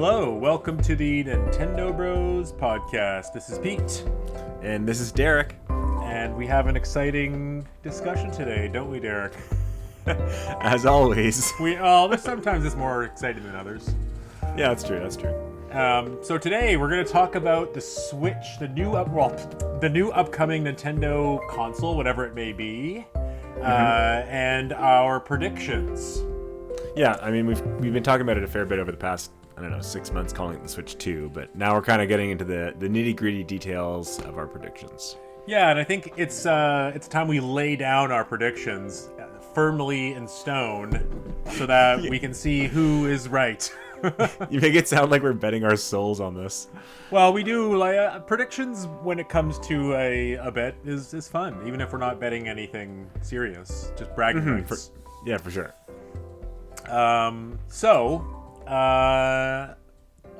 Hello, welcome to the Nintendo Bros podcast. This is Pete. And this is Derek. And we have an exciting discussion today, don't we, Derek? As always. Sometimes it's more exciting than others. Yeah, that's true. So today we're going to talk about the Switch, the new upcoming Nintendo console, whatever it may be, and our predictions. Yeah, I mean, we've been talking about it a fair bit over the past, 6 months, calling it the Switch 2, but now we're kind of getting into the nitty-gritty details of our predictions. Yeah, and I think it's time we lay down our predictions firmly in stone so that we can see who is right. You make it sound like we're betting our souls on this. Well, we do. Predictions when it comes to a bet is fun, even if we're not betting anything serious, just bragging rights. For sure.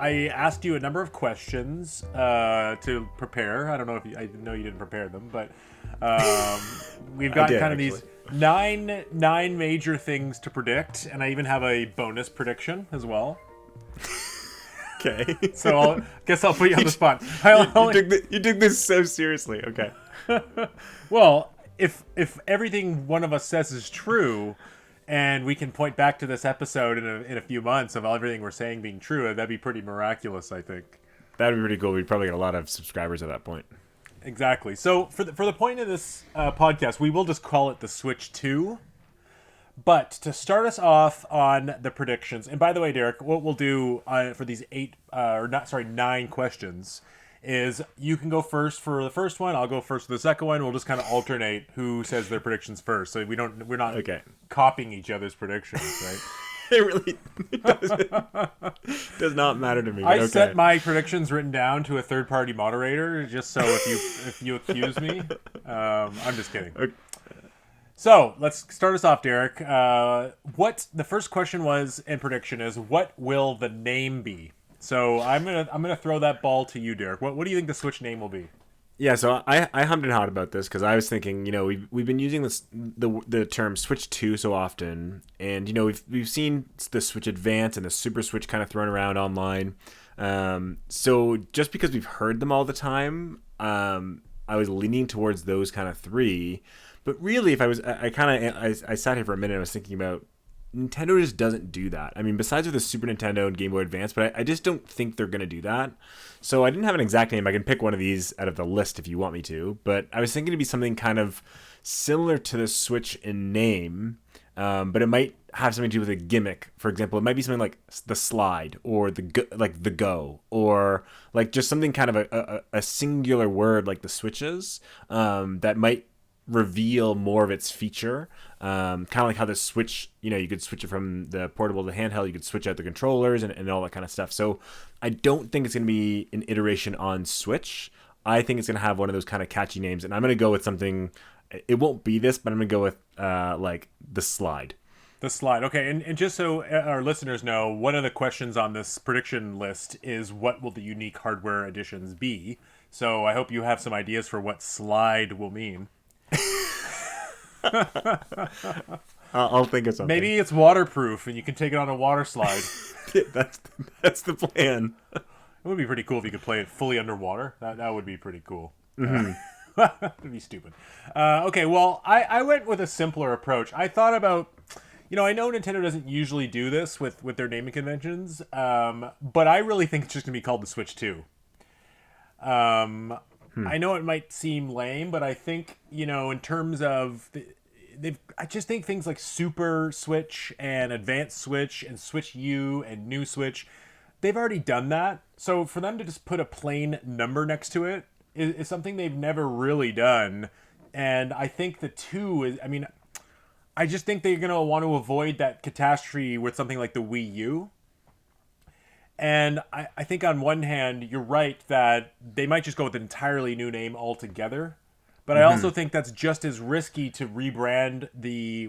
I asked you a number of questions to prepare. I don't know I know you didn't prepare them, but we've got kind of these nine major things to predict, and I even have a bonus prediction as well. Okay. So I guess I'll put you on the spot. You took this so seriously. Okay. Well, if everything one of us says is true, and we can point back to this episode in a few months of everything we're saying being true, that'd be pretty miraculous, I think. That'd be pretty cool. We'd probably get a lot of subscribers at that point. Exactly. So for the point of this podcast, we will just call it the Switch 2. But to start us off on the predictions, and by the way, Derek, what we'll do for these 9 questions is you can go first for the first one. I'll go first for the second one. We'll just kind of alternate who says their predictions first, so we're not copying each other's predictions, right? It really does not matter to me. I set my predictions written down to a third-party moderator, just so if you accuse me, I'm just kidding. Okay. So let's start us off, Derek. What the first question was and prediction is: what will the name be? So I'm gonna throw that ball to you, Derek. What do you think the Switch name will be? Yeah, so I hummed and hawed about this because I was thinking, we've been using the term Switch 2 so often, and we've seen the Switch Advance and the Super Switch kind of thrown around online. So just because we've heard them all the time, I was leaning towards those kind of three. But really, if I sat here for a minute and I was thinking about Nintendo just doesn't do that. I mean, besides with the Super Nintendo and Game Boy Advance, but I just don't think they're going to do that. So I didn't have an exact name. I can pick one of these out of the list if you want me to. But I was thinking it'd be something kind of similar to the Switch in name, but it might have something to do with a gimmick. For example, it might be something like the Slide or the Go, or like just something kind of a singular word like the Switches that might reveal more of its feature, kind of like how the Switch, you could switch it from the portable to handheld, you could switch out the controllers and all that kind of stuff. So I don't think it's going to be an iteration on Switch. I think it's going to have one of those kind of catchy names, and I'm going to go with something, it won't be this, but I'm going to go with like the Slide. The Slide. Okay, and just so our listeners know, one of the questions on this prediction list is what will the unique hardware additions be? So I hope you have some ideas for what Slide will mean. I'll think of something. Maybe it's waterproof and you can take it on a water slide. That's the plan. It would be pretty cool if you could play it fully underwater. That would be pretty cool. Mm-hmm. That'd be stupid. Okay, well, I went with a simpler approach. I thought about, I know Nintendo doesn't usually do this with their naming conventions, but I really think it's just going to be called the Switch 2. I know it might seem lame, but I think, in terms of I just think things like Super Switch and Advanced Switch and Switch U and New Switch, they've already done that. So for them to just put a plain number next to it is something they've never really done. And I think the 2 is, I just think they're going to want to avoid that catastrophe with something like the Wii U. And I think on one hand, you're right that they might just go with an entirely new name altogether. But I also think that's just as risky to rebrand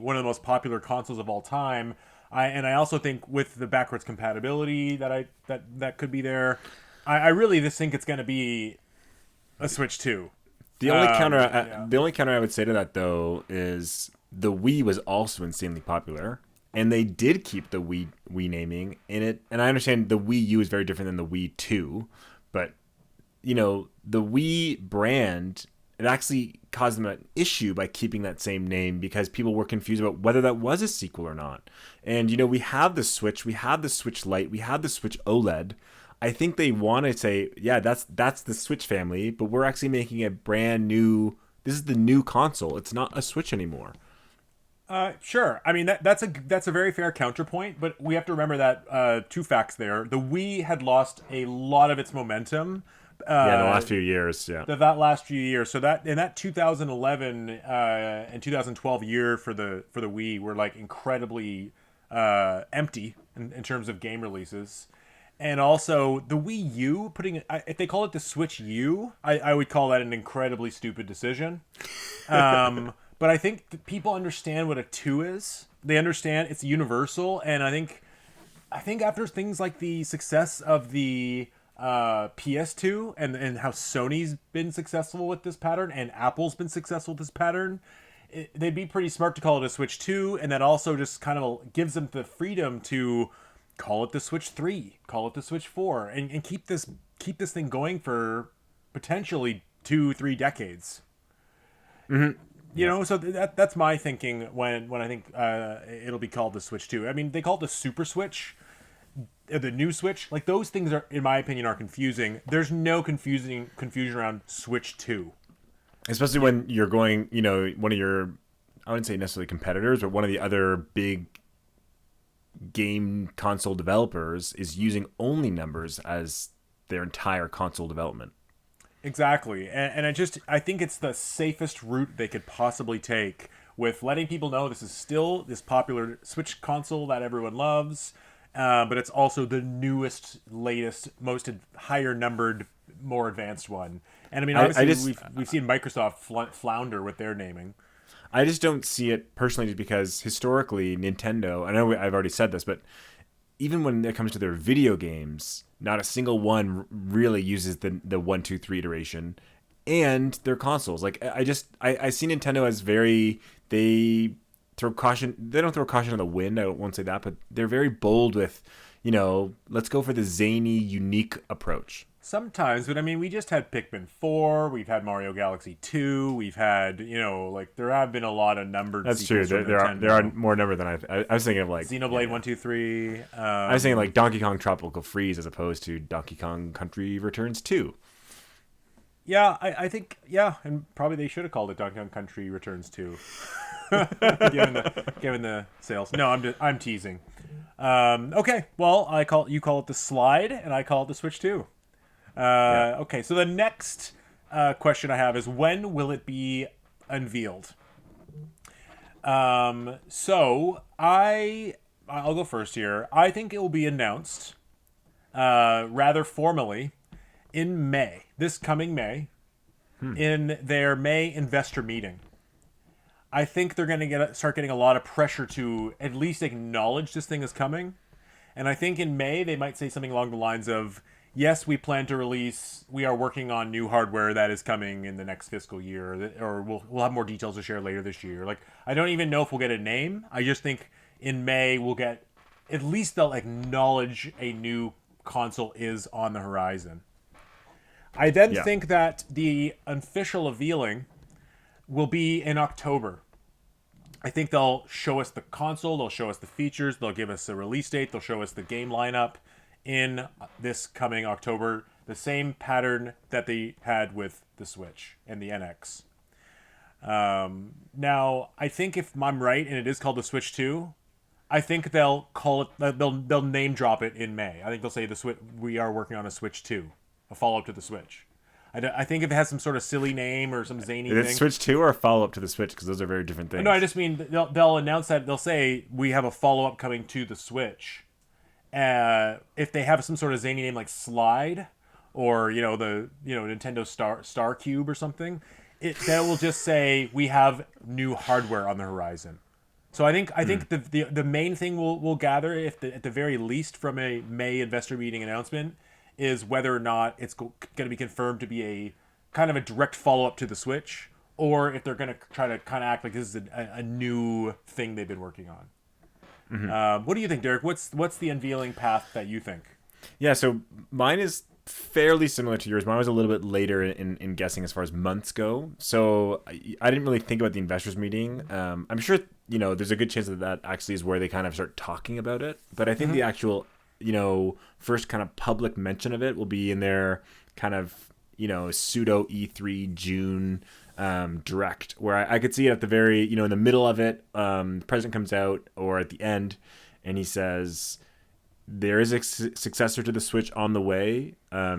one of the most popular consoles of all time. I also think with the backwards compatibility that could be there, I really just think it's going to be a Switch 2. The only counter I would say to that though is the Wii was also insanely popular. and they did keep the Wii naming in it. And I understand the Wii U is very different than the Wii 2, but the Wii brand, it actually caused them an issue by keeping that same name because people were confused about whether that was a sequel or not. And we have the Switch, we have the Switch Lite, we have the Switch OLED. I think they want to say, yeah, that's the Switch family, but we're actually making a brand new. This is the new console. It's not a Switch anymore. Sure. I mean that's a very fair counterpoint, but we have to remember that two facts there. The Wii had lost a lot of its momentum. Yeah, in the last few years, yeah. That last few years. So that in that 2011 and 2012 year for the Wii were like incredibly empty in terms of game releases. And also the Wii U, if they call it the Switch U, I would call that an incredibly stupid decision. But I think people understand what a 2 is. They understand it's universal, and I think after things like the success of the PS2 and how Sony's been successful with this pattern and Apple's been successful with this pattern, they'd be pretty smart to call it a Switch 2, and that also just kind of gives them the freedom to call it the Switch 3, call it the Switch 4, and keep this thing going for potentially 2-3 decades. Mm-hmm. So that's my thinking when I think it'll be called the Switch 2. I mean, they call it the Super Switch, the new Switch. Like, those things are, in my opinion, are confusing. There's no confusion around Switch 2. Especially when you're going, one of your, I wouldn't say necessarily competitors, but one of the other big game console developers is using only numbers as their entire console development. Exactly. And I think it's the safest route they could possibly take with letting people know this is still this popular Switch console that everyone loves, but it's also the newest, latest, most higher numbered, more advanced one. And I mean, obviously, we've seen Microsoft flounder with their naming. I just don't see it personally, just because historically Nintendo, I know I've already said this, but even when it comes to their video games, not a single one really uses the 1, 2, 3 iteration, and their consoles. Like, I see Nintendo as they throw caution. They don't throw caution on the wind. I won't say that, but they're very bold with, let's go for the zany, unique approach. Sometimes, but I mean, we just had Pikmin 4, we've had Mario Galaxy 2, we've had, there have been a lot of numbered. That's true. There are more number than I was thinking of, like Xenoblade 1, 2, 3. I was thinking like Donkey Kong Tropical Freeze as opposed to Donkey Kong Country Returns 2. Yeah, I think, and probably they should have called it Donkey Kong Country Returns 2. given the sales. No, I'm teasing. Okay, well, you call it the Slide, and I call it the Switch 2. Okay, so the next question I have is, when will it be unveiled? So I'll go first here. I think it will be announced rather formally in May, this coming May, in their May investor meeting. I think they're going to start getting a lot of pressure to at least acknowledge this thing is coming. And I think in May they might say something along the lines of, yes, we plan to release. We are working on new hardware that is coming in the next fiscal year, or we'll have more details to share later this year. Like, I don't even know if we'll get a name. I just think in May we'll get, at least they'll acknowledge a new console is on the horizon. I then think that the official unveiling will be in October. I think they'll show us the console. They'll show us the features. They'll give us a release date. They'll show us the game lineup in this coming October, the same pattern that they had with the Switch and the NX. Now, I think if I'm right and it is called the Switch 2, I think they'll call it. They'll name drop it in May. I think they'll say we are working on a Switch 2, a follow up to the Switch. I think if it has some sort of silly name or some zany thing. Is it Switch 2 or a follow up to the Switch? Because those are very different things. No, I just mean they'll announce that. They'll say we have a follow up coming to the Switch. If they have some sort of zany name like Slide, or Nintendo Star Cube or something, that will just say we have new hardware on the horizon. So I think the main thing we'll gather, at the very least, from a May investor meeting announcement, is whether or not it's going to be confirmed to be a kind of a direct follow up to the Switch, or if they're going to try to kind of act like this is a new thing they've been working on. What do you think, Derek? What's the unveiling path that you think? Yeah, so mine is fairly similar to yours. Mine was a little bit later in guessing as far as months go. So I didn't really think about the investors meeting. I'm sure, there's a good chance that that actually is where they kind of start talking about it. But I think the actual, first kind of public mention of it will be in their kind of, pseudo E3 June direct, where I could see it at the very, in the middle of it, the president comes out, or at the end, and he says, there is a successor to the Switch on the way.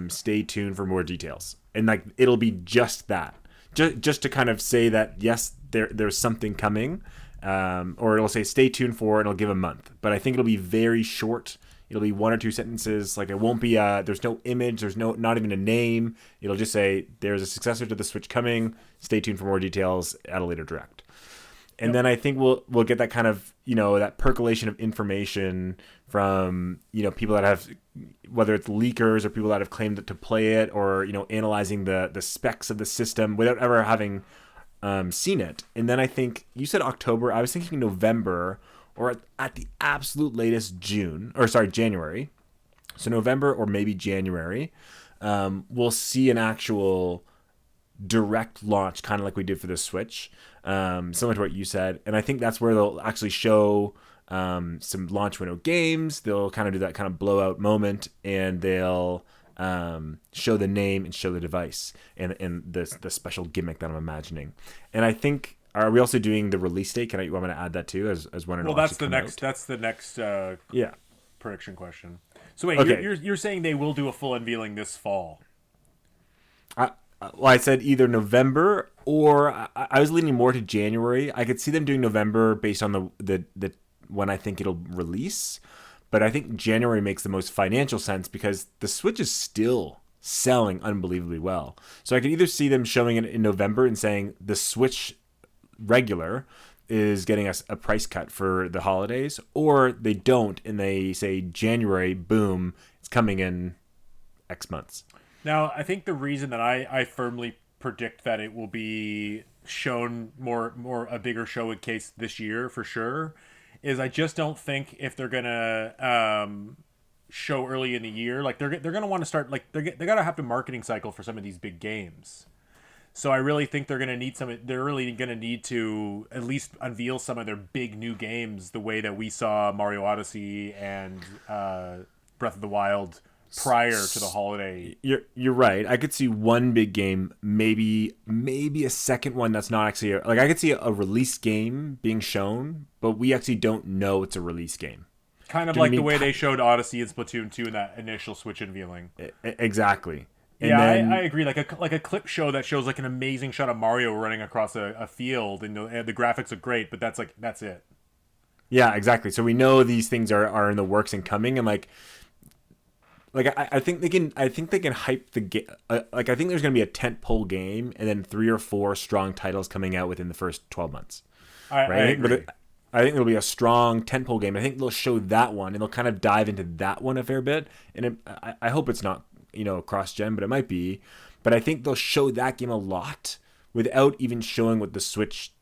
Stay tuned for more details. And like it'll be just that, just to kind of say that yes, there's something coming, or it'll say stay tuned for, and it'll give a month. But I think it'll be very short. It'll be one or two sentences. Like it won't be. There's no image. There's not even a name. It'll just say there's a successor to the Switch coming. Stay tuned for more details at a later direct. And then I think we'll get that kind of that percolation of information from people that have, whether it's leakers or people that have claimed to play it, or analyzing the specs of the system without ever having seen it. And then I think you said October. I was thinking November, or at the absolute latest January. So November or maybe January, we'll see an actual direct launch, kind of like we did for the Switch, similar to what you said. And I think that's where they'll actually show some launch window games. They'll kind of do that kind of blowout moment, and they'll show the name and show the device and the special gimmick that I'm imagining. And I think, are we also doing the release date? You want me to add that too as when it'll That's the next yeah prediction question. So wait, okay. you're saying they will do a full unveiling this fall? Well, I said either November, or I was leaning more to January. I could see them doing November based on the when I think it'll release, but I think January makes the most financial sense because the Switch is still selling unbelievably well. So I could either see them showing it in November and saying the Switch regular is getting us a price cut for the holidays, or they don't and they say January, boom, it's coming in X months. Now, I think the reason that I firmly predict that it will be shown more a bigger showcase this year for sure is I just don't think if they're gonna show early in the year, like they're gonna want to start, like they gotta have the marketing cycle for some of these big games. So I really think they're really gonna need to at least unveil some of their big new games the way that we saw Mario Odyssey and Breath of the Wild prior to the holiday. You're right. I could see one big game, maybe a second one that's not actually like I could see a release game being shown, but we actually don't know it's a release game. Kind of like the way they showed Odyssey and Splatoon 2 in that initial Switch unveiling. Exactly. And yeah, then, I agree. Like a clip show that shows like an amazing shot of Mario running across a field, and the graphics are great, but that's it. Yeah, exactly. So we know these things are in the works and coming, and I think they can hype the game. I think there's going to be a tentpole game, and then 3 or 4 strong titles coming out within the first 12 months. Right? I agree. I think there'll be a strong tentpole game. I think they'll show that one, and they'll kind of dive into that one a fair bit. And I hope it's not cross-gen, but it might be. But I think they'll show that game a lot without even showing what the Switch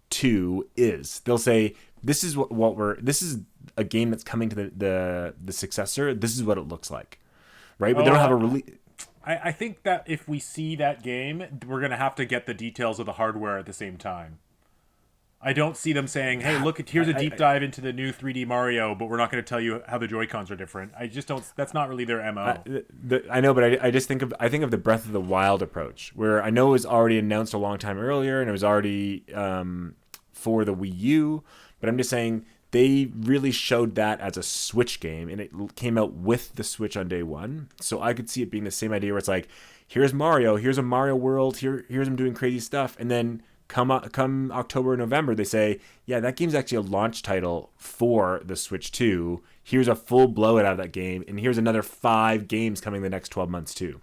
2 is. They'll say this is this is a game that's coming to the successor. This is what it looks like, right? But they don't have a release. I think that if we see that game, we're gonna have to get the details of the hardware at the same time. I don't see them saying, "Hey, look, here's a deep dive into the new 3D Mario," but we're not going to tell you how the Joy-Cons are different. I just don't. That's not really their MO. I know, but I just think of the Breath of the Wild approach, where I know it was already announced a long time earlier, and it was already for the Wii U. But I'm just saying they really showed that as a Switch game, and it came out with the Switch on day one. So I could see it being the same idea, where it's like, here's Mario, here's a Mario world, here's him doing crazy stuff, and then come October or November, they say, yeah, that game's actually a launch title for the Switch 2. Here's a full blowout out of that game, and here's another 5 games coming the next 12 months too.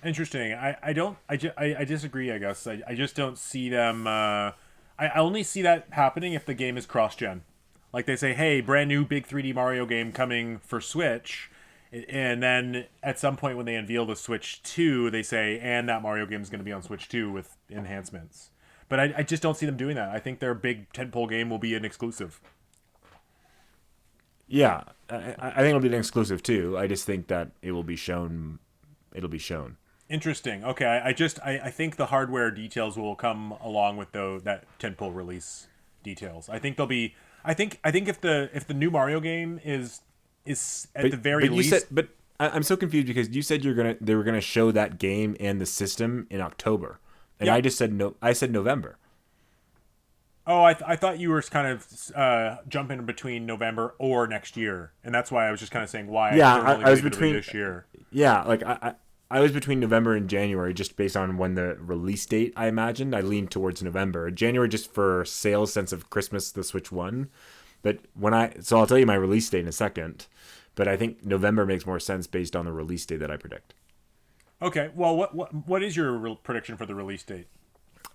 Interesting. I disagree, I guess. I just don't see them. I only see that happening if the game is cross-gen. Like they say, hey, brand new big 3D Mario game coming for Switch. And then at some point when they unveil the Switch 2, they say, and that Mario game is going to be on Switch 2 with enhancements. But I just don't see them doing that. I think their big tentpole game will be an exclusive. Yeah, I think it'll be an exclusive too. I just think that it will be shown. It'll be shown. Interesting. Okay, I think the hardware details will come along with that tentpole release details. I think they'll be. I think if the new Mario game is at the very But you said least. I'm so confused because you said they were gonna show that game and the system in October, and Yeah. I just said no. I said November. Oh, I thought you were kind of jumping between November or next year, and that's why I was just kind of saying why Yeah, they're only I going was to be between. this year. Yeah, like I was between November and January just based on when the release date. I imagined I leaned towards November. January just for sales sense of Christmas, the Switch One. But I'll tell you my release date in a second. But I think November makes more sense based on the release date that I predict. Okay, well, what is your prediction for the release date?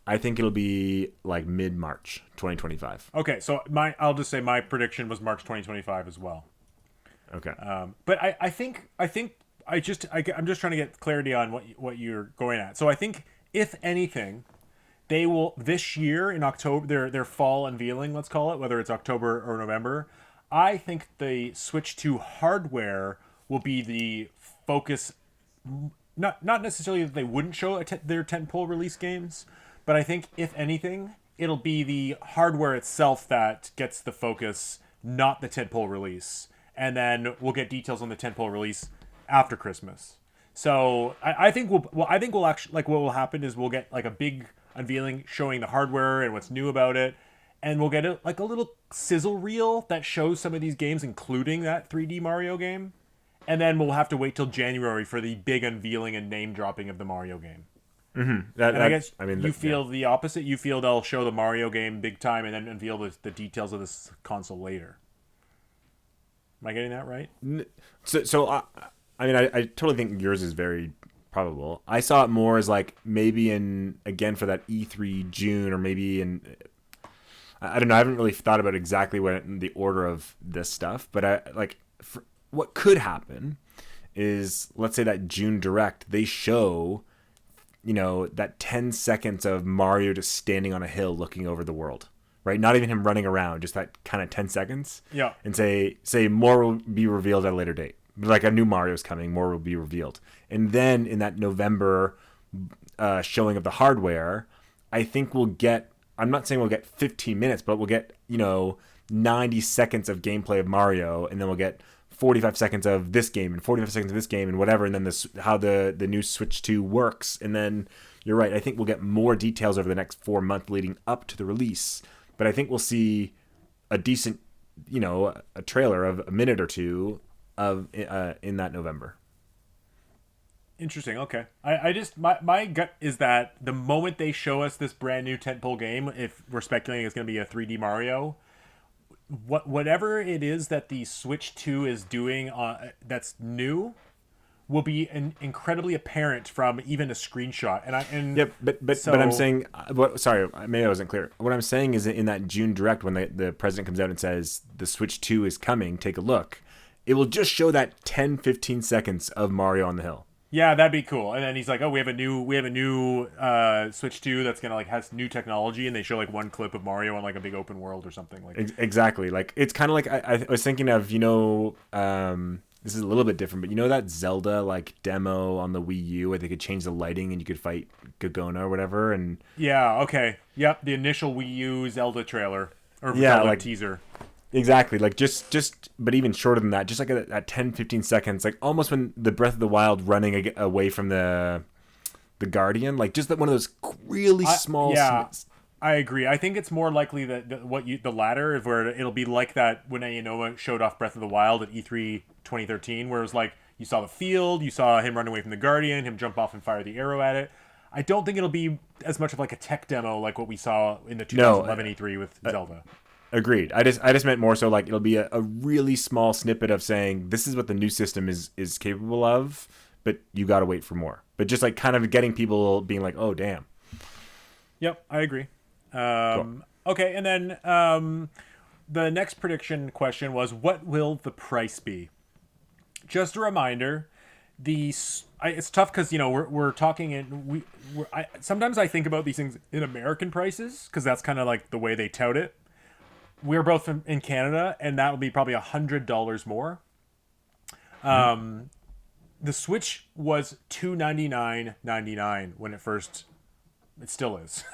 I think it'll be like mid March 2025. Okay, so I'll just say my prediction was March 2025 as well. Okay. But I'm just trying to get clarity on what you're going at. So I think if anything, they will this year in October their fall unveiling, let's call it, whether it's October or November. I think the Switch 2 hardware will be the focus. Not necessarily that they wouldn't show their tentpole release games, but I think if anything, it'll be the hardware itself that gets the focus, not the tentpole release. And then we'll get details on the tentpole release after Christmas. So I think we'll actually like what will happen is we'll get like a big unveiling showing the hardware and what's new about it, and we'll get like a little sizzle reel that shows some of these games, including that 3D Mario game, and then we'll have to wait till January for the big unveiling and name dropping of the Mario game. And I guess you feel the opposite. You feel they'll show the Mario game big time and then unveil the details of this console later. Am I getting that right? I totally think yours is very probable. I saw it more as like maybe in again for that E3 June or maybe in I don't know. I haven't really thought about exactly what the order of this stuff, but what could happen is let's say that June Direct they show that 10 seconds of Mario just standing on a hill looking over the world, right? Not even him running around, just that kind of 10 seconds. Yeah. And say more will be revealed at a later date. Like a new Mario's coming, more will be revealed. And then in that November showing of the hardware, I think we'll get, I'm not saying we'll get 15 minutes, but we'll get, 90 seconds of gameplay of Mario, and then we'll get 45 seconds of this game and 45 seconds of this game and whatever, and then how the new Switch 2 works. And then you're right, I think we'll get more details over the next 4 months leading up to the release. But I think we'll see a decent, a trailer of a minute or two of in that November. Interesting. Okay. I just my gut is that the moment they show us this brand new tentpole game, if we're speculating it's going to be a 3D Mario, whatever it is that the Switch 2 is doing that's new will be incredibly apparent from even a screenshot. But I'm saying sorry, maybe I wasn't clear. What I'm saying is in that June Direct when the president comes out and says the Switch 2 is coming, take a look. It will just show that 10-15 seconds of Mario on the hill. Yeah, that'd be cool. And then he's like, "Oh, we have a new Switch 2 that's gonna like has new technology," and they show like one clip of Mario on like a big open world or something like. Exactly. Like it's kind of like I was thinking of this is a little bit different, but that Zelda like demo on the Wii U where they could change the lighting and you could fight Gogona or whatever, and yeah, okay, yep, the initial Wii U Zelda trailer or yeah, Zelda like teaser. Exactly, like just but even shorter than that, just like at 10-15 seconds, like almost when the Breath of the Wild running away from the Guardian, like just one of those really small snips. I agree. I think it's more likely that the latter is where it'll be like that when Aonuma showed off Breath of the Wild at E3 2013, where it was like you saw the field, you saw him run away from the Guardian, him jump off and fire the arrow at it. I don't think it'll be as much of like a tech demo like what we saw in the 2011 E3 with Zelda. Agreed. I just meant more so like it'll be a really small snippet of saying this is what the new system is capable of, but you got to wait for more. But just like kind of getting people being like, oh damn. Yep, I agree. Cool. Okay, and then the next prediction question was, what will the price be? Just a reminder, it's tough because we're talking and sometimes I think about these things in American prices because that's kind of like the way they tout it. we're both in Canada, and that will be probably $100 more. The Switch was $299.99 when it first. It still is.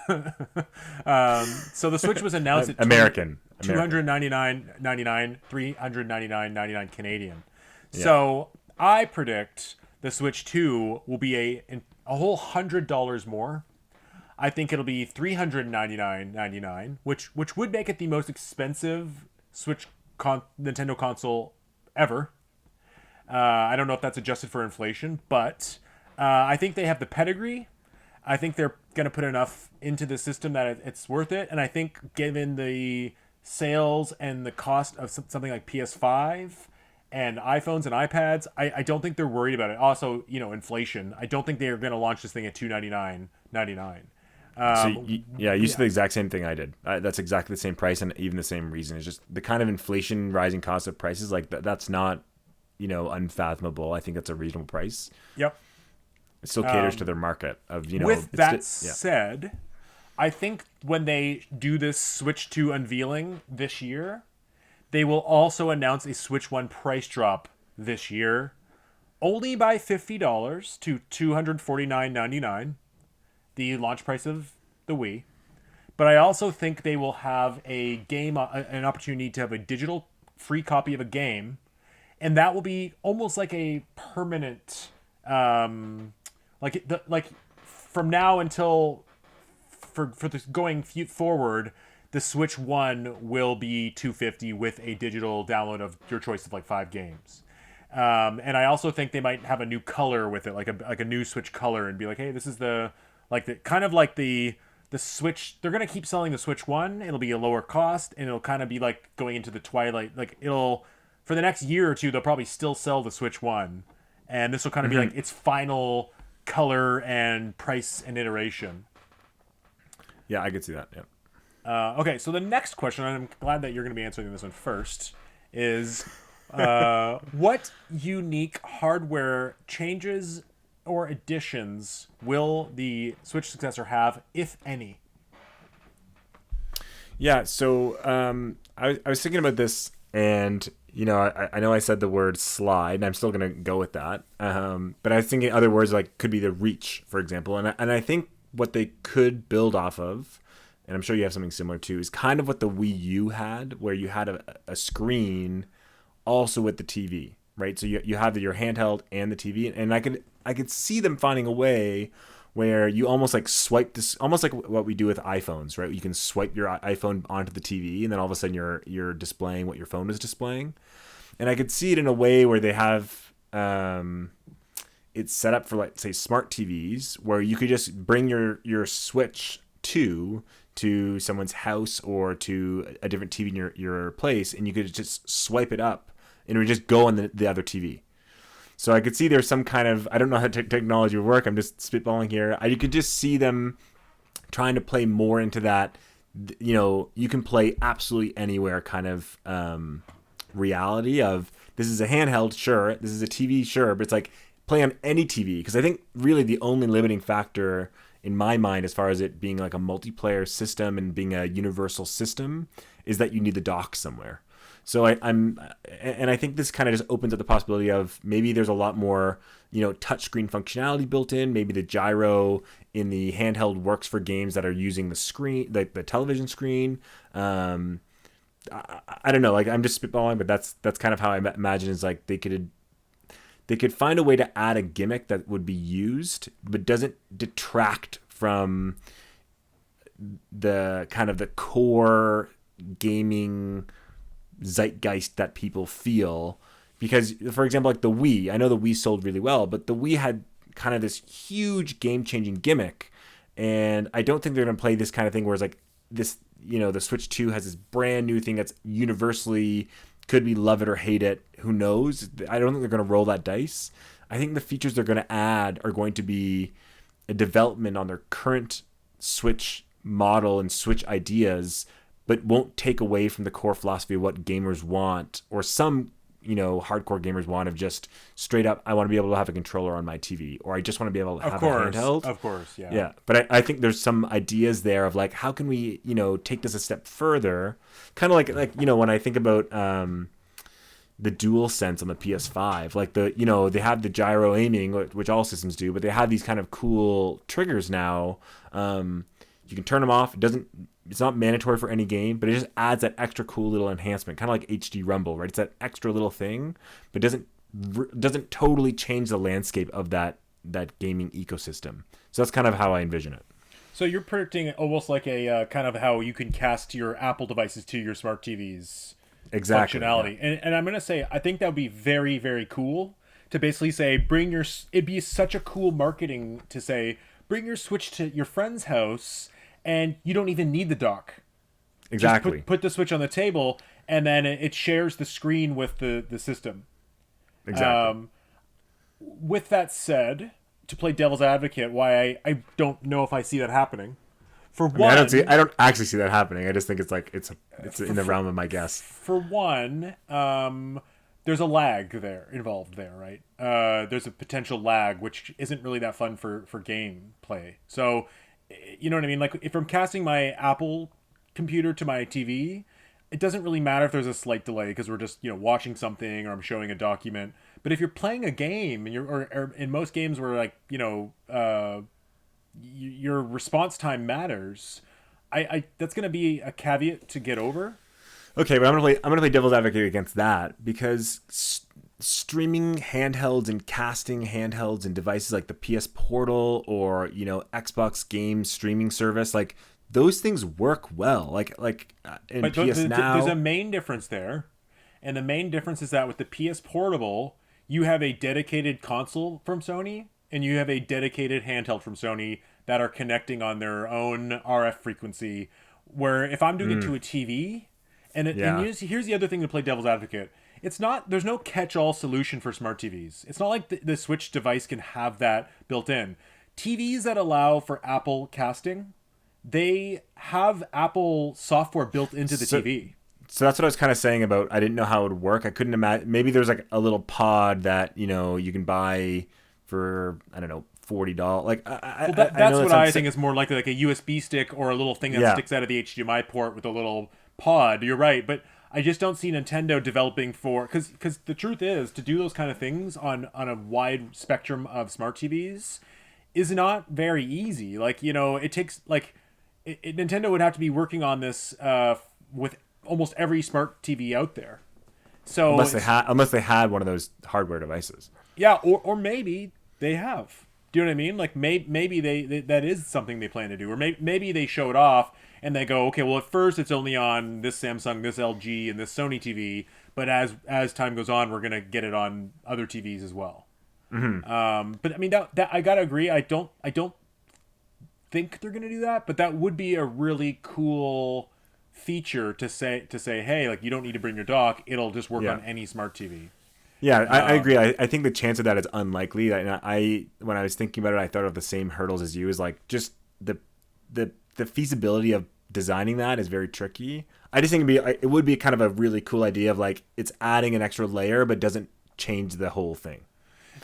So the Switch was announced at American. $299.99, $399.99 Canadian. Yeah. So I predict the Switch 2 will be a whole $100 more. I think it'll be $399.99, which would make it the most expensive Nintendo console ever. I don't know if that's adjusted for inflation, but I think they have the pedigree. I think they're going to put enough into the system that it's worth it. And I think given the sales and the cost of something like PS5 and iPhones and iPads, I don't think they're worried about it. Also, inflation. I don't think they're going to launch this thing at $299.99. So you said the exact same thing I did. That's exactly the same price and even the same reason. It's just the kind of inflation, rising cost of prices. Like that's not, unfathomable. I think that's a reasonable price. Yep. It still caters to their market of, With that said, I think when they do this Switch 2 unveiling this year, they will also announce a Switch 1 price drop this year, only by $50 to $249.99, the launch price of the Wii. But I also think they will have an opportunity to have a digital free copy of a game, and that will be almost like a permanent, like from now until for this going forward, the Switch 1 will be $250 with a digital download of your choice of like 5 games. And I also think they might have a new color with it, like a new Switch color, and be like, hey, this is the Switch. They're gonna keep selling the Switch 1. It'll be a lower cost, and it'll kind of be like going into the twilight. Like it'll for the next year or two, they'll probably still sell the Switch 1, and this will kind of be like its final color and price and iteration. Yeah, I could see that. Yeah. Okay, so the next question, and I'm glad that you're going to be answering this one first, is what unique hardware changes or additions will the Switch successor have, if any? Yeah, so I was thinking about this, and I know I said the word slide, and I'm still gonna go with that. But I was thinking other words like could be the reach, for example, and I think what they could build off of, and I'm sure you have something similar too, is kind of what the Wii U had, where you had a screen also with the TV, right? So you have your handheld and the TV, and I could see them finding a way where you almost like swipe this, almost like what we do with iPhones, right? You can swipe your iPhone onto the TV, and then all of a sudden you're displaying what your phone is displaying. And I could see it in a way where they have it's set up for, like, say, smart TVs, where you could just bring your Switch 2 to someone's house or to a different TV in your place, and you could just swipe it up, and it would just go on the other TV. So I could see there's some kind of, I don't know how technology would work, I'm just spitballing here. You could just see them trying to play more into that, you can play absolutely anywhere kind of reality of, this is a handheld, sure, this is a TV, sure, but it's like play on any TV. Because I think really the only limiting factor in my mind, as far as it being like a multiplayer system and being a universal system, is that you need the dock somewhere. So I think this kind of just opens up the possibility of maybe there's a lot more, touchscreen functionality built in. Maybe the gyro in the handheld works for games that are using the screen, the television screen. I don't know. Like, I'm just spitballing, but that's kind of how I imagine is like they could find a way to add a gimmick that would be used, but doesn't detract from the kind of the core gaming zeitgeist that people feel. Because, for example, like the Wii, I know the Wii sold really well, but the Wii had kind of this huge game-changing gimmick, and I don't think they're going to play this kind of thing where it's like this, the Switch 2 has this brand new thing that's universally, could be love it or hate it, who knows. I don't think they're going to roll that dice. I think the features they're going to add are going to be a development on their current Switch model and Switch ideas, but won't take away from the core philosophy of what gamers want, or some hardcore gamers want of just straight up, I want to be able to have a controller on my TV, or I just want to be able to have a handheld. Of course, yeah. Yeah, but I think there's some ideas there of like, how can we, take this a step further? Kind of like when I think about the dual sense on the PS5, like they have the gyro aiming, which all systems do, but they have these kind of cool triggers now. You can turn them off. It's not mandatory for any game, but it just adds that extra cool little enhancement, kind of like HD Rumble, right? It's that extra little thing, but doesn't totally change the landscape of that gaming ecosystem. So that's kind of how I envision it. So you're predicting almost like a kind of how you can cast your Apple devices to your smart TVs Exactly, functionality. yeah. And I'm going to say, I think that would be very, very cool to basically say, it'd be such a cool marketing to say, bring your Switch to your friend's house and you don't even need the dock. Exactly. Just put the Switch on the table and then it shares the screen with the system. Exactly. With that said, to play devil's advocate, why I don't know if I see that happening. For one, I don't actually see that happening. I just think it's like it's in the realm of my guess. For one, there's a lag involved there, right? There's a potential lag, which isn't really that fun for game play. So, you know what I mean? Like if I'm casting my Apple computer to my TV, it doesn't really matter if there's a slight delay because we're just watching something or I'm showing a document. But if you're playing a game and or in most games where like your response time matters, I that's going to be a caveat to get over. Okay, but I'm gonna play devil's advocate against that because streaming handhelds and casting handhelds and devices like the PS Portal or Xbox game streaming service, like those things work well. Like in But PS Now, there's a main difference there, and the main difference is that with the PS Portable, you have a dedicated console from Sony and you have a dedicated handheld from Sony that are connecting on their own RF frequency. Where if I'm doing it to a TV, and here's the other thing to play devil's advocate. There's no catch-all solution for smart TVs. It's not like the Switch device can have that built in. TVs that allow for Apple casting, they have Apple software built into the TV. So that's what I was kind of saying about. I didn't know how it would work. I couldn't imagine. Maybe there's like a little pod that you can buy for, I don't know, $40. Like that's what I think is more likely, like a USB stick or a little thing that sticks out of the HDMI port with a little pod. You're right, but I just don't see Nintendo developing for because the truth is to do those kind of things on a wide spectrum of smart TVs is not very easy. Like it takes Nintendo would have to be working on this with almost every smart TV out there. So unless they had one of those hardware devices. Yeah, or maybe they have. Do you know what I mean? Like maybe they that is something they plan to do, or maybe they show it off and they go, okay, well at first it's only on this Samsung, this LG, and this Sony TV, but as time goes on, we're gonna get it on other TVs as well. Mm-hmm. But I mean that I gotta agree. I don't think they're gonna do that, but that would be a really cool feature to say, hey, like you don't need to bring your dock; it'll just work on any smart TV. Yeah, I agree. I think the chance of that is unlikely. When I was thinking about it, I thought of the same hurdles as you. Is like just the feasibility of designing that is very tricky. I just think it would be kind of a really cool idea of like it's adding an extra layer, but doesn't change the whole thing.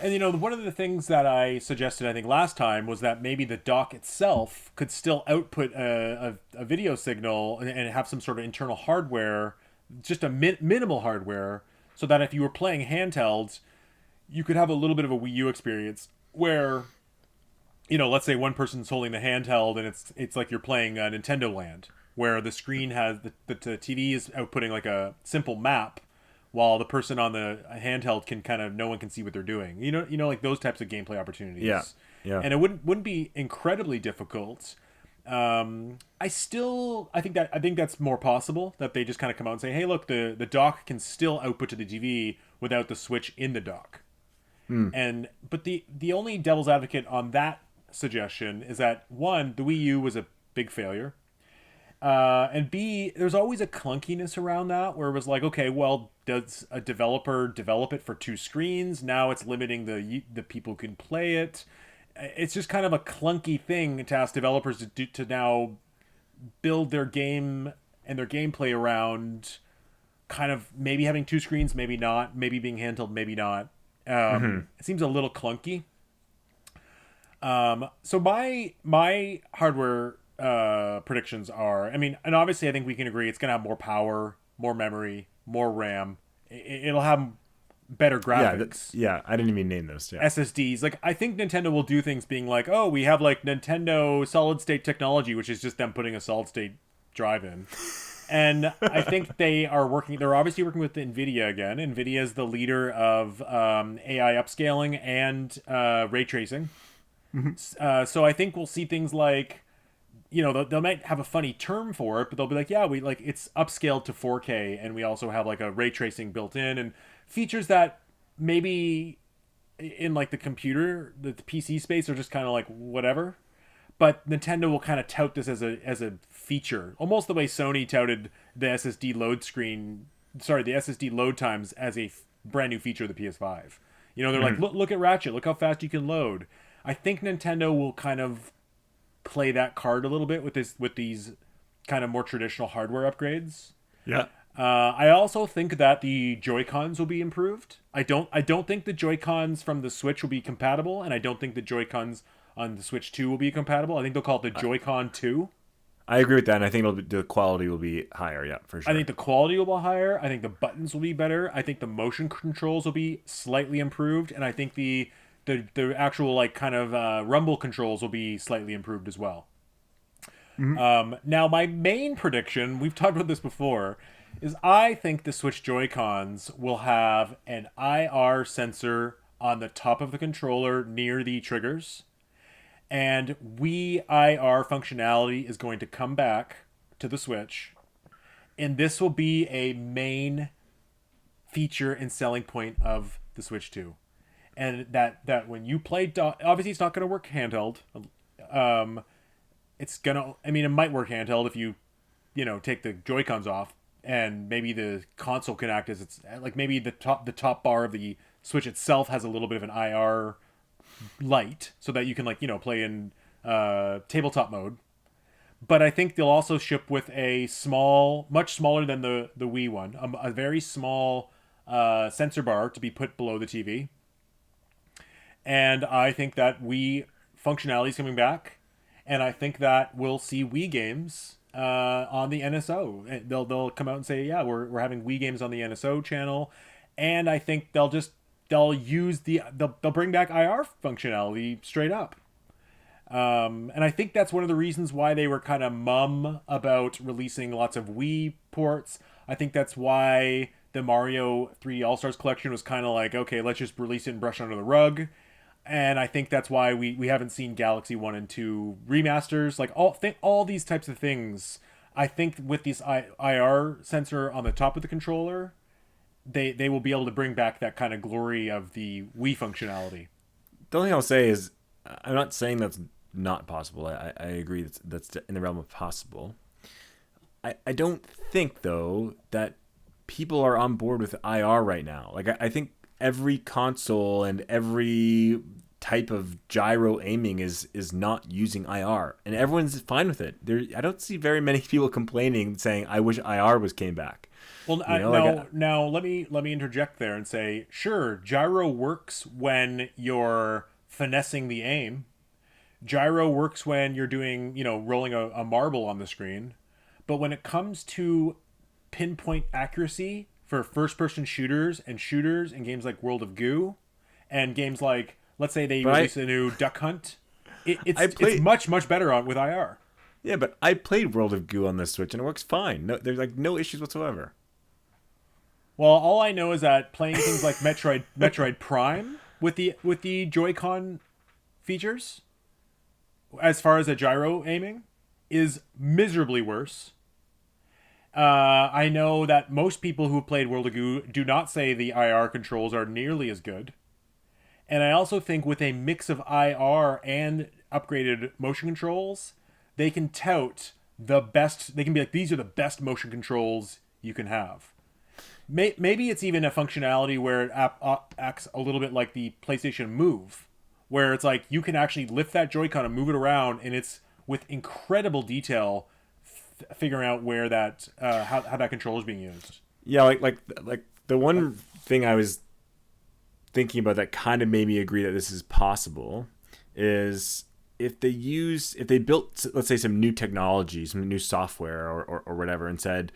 And one of the things that I suggested, I think last time, was that maybe the dock itself could still output a video signal and have some sort of internal hardware, just a minimal hardware. So that if you were playing handhelds, you could have a little bit of a Wii U experience where, let's say one person's holding the handheld and it's like you're playing Nintendo Land, where the screen has the TV is outputting like a simple map, while the person on the handheld can no one can see what they're doing. Like those types of gameplay opportunities. Yeah. And it wouldn't be incredibly difficult. I think that's more possible that they just kind of come out and say, hey, look, the dock can still output to the TV without the Switch in the dock. But the only devil's advocate on that suggestion is that one, the Wii U was a big failure. And B, there's always a clunkiness around that where it was like, okay, well, does a developer develop it for two screens? Now it's limiting the people who can play it. It's just kind of a clunky thing to ask developers to now build their game and their gameplay around kind of maybe having two screens, maybe not, maybe being handheld, maybe not. It seems a little clunky. So my hardware predictions are, I mean, and obviously I think we can agree it's gonna have more power, more memory, more RAM. It'll have better Yeah, graphics. yeah. I didn't even name those. Yeah. SSDs. Like I think Nintendo will do things being like, oh, we have like Nintendo solid state technology, which is just them putting a solid state drive in. And I think they are working. They're obviously working with Nvidia again. Nvidia is the leader of AI upscaling and ray tracing. So I think we'll see things like, you know, they might have a funny term for it, but they'll be like, yeah, we like it's upscaled to 4K, and we also have like a ray tracing built in and features that maybe in like the PC space are just kind of like whatever. But Nintendo will kind of tout this as a feature, almost the way Sony touted the SSD load screen, sorry, the SSD load times as a brand new feature of the PS5. You know, they're like, look at Ratchet, look how fast you can load. I think Nintendo will kind of play that card a little bit with these kind of more traditional hardware upgrades. Yeah. I also think that the Joy-Cons will be improved. I don't think the Joy-Cons from the Switch will be compatible, and I don't think the Joy-Cons on the Switch 2 will be compatible. I think they'll call it the Joy-Con 2. I agree with that, and I think the quality will be higher. Yeah, for sure. I think the quality will be higher. I think the buttons will be better. I think the motion controls will be slightly improved, and I think the actual like kind of rumble controls will be slightly improved as well. Now, my main prediction, we've talked about this before, is I think the Switch Joy-Cons will have an IR sensor on the top of the controller near the triggers. And Wii IR functionality is going to come back to the Switch. And this will be a main feature and selling point of the Switch 2. And that when you play, obviously it's not going to work handheld. It's gonna, I mean, it might work handheld if you take the Joy-Cons off, and maybe the console can act as it's like maybe the top bar of the Switch itself has a little bit of an IR light so that you can like play in tabletop mode. But I think they'll also ship with a much smaller than the Wii one, a very small sensor bar to be put below the TV. And I think that Wii functionality is coming back, and I think that we'll see Wii games on the NSO. They'll come out and say, yeah, we're having Wii games on the NSO channel, and I think they'll bring back IR functionality straight up. And I think that's one of the reasons why they were kind of mum about releasing lots of Wii ports. I think that's why the Mario 3 All-Stars collection was kind of like, okay, let's just release it and brush it under the rug. And I think that's why we haven't seen Galaxy 1 and 2 remasters. Like all these types of things, I think with this IR sensor on the top of the controller, they will be able to bring back that kind of glory of the Wii functionality. The only thing I'll say is, I'm not saying that's not possible. I agree that's in the realm of possible. I don't think, though, that people are on board with IR right now. Like, I think every console and every type of gyro aiming is not using IR, and everyone's fine with it. I don't see very many people complaining, saying, I wish IR came back. Well, now let me interject there and say, sure, gyro works when you're finessing the aim. Gyro works when you're doing, rolling a marble on the screen. But when it comes to pinpoint accuracy for first-person shooters in games like World of Goo and games like, let's say they release a new Duck Hunt, it's much, much better with IR. Yeah, but I played World of Goo on the Switch and it works fine. No, there's like no issues whatsoever. Well, all I know is that playing things like Metroid Prime with the Joy-Con features, as far as a gyro aiming, is miserably worse. I know that most people who played World of Goo do not say the IR controls are nearly as good. And I also think with a mix of IR and upgraded motion controls, they can tout the best. They can be like, these are the best motion controls you can have. Maybe it's even a functionality where it acts a little bit like the PlayStation Move, where it's like you can actually lift that Joy-Con and move it around, and it's with incredible detail figuring out where that how that controller is being used. Yeah, like the one thing I was thinking about that kind of made me agree that this is possible is if they built, let's say, some new technology, some new software or whatever, and said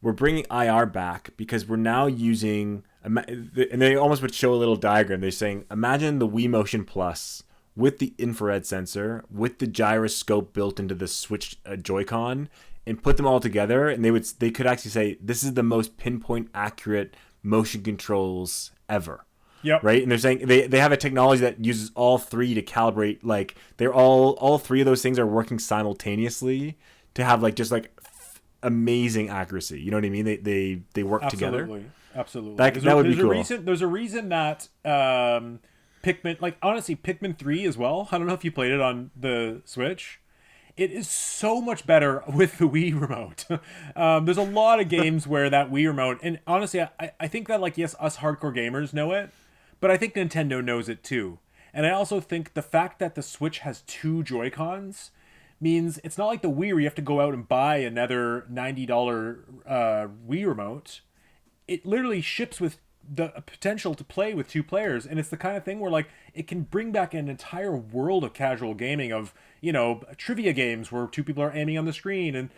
we're bringing IR back because we're now using, and they almost would show a little diagram. They're saying, imagine the Wii Motion Plus with the infrared sensor, with the gyroscope built into the Switch Joy-Con, and put them all together, and they could actually say this is the most pinpoint accurate motion controls ever. Yep. Right, and they're saying they have a technology that uses all three to calibrate. Like they're all three of those things are working simultaneously to have like just like amazing accuracy. You know what I mean? They work together. Absolutely. That would be cool. There's a reason that Pikmin, like honestly, Pikmin 3 as well. I don't know if you played it on the Switch. It is so much better with the Wii remote. There's a lot of games where that Wii remote, and honestly, I think that like yes, us hardcore gamers know it, but I think Nintendo knows it too. And I also think the fact that the Switch has two Joy-Cons means it's not like the Wii where you have to go out and buy another $90 Wii remote. It literally ships with the potential to play with two players, and it's the kind of thing where like it can bring back an entire world of casual gaming of, you know, trivia games where two people are aiming on the screen. And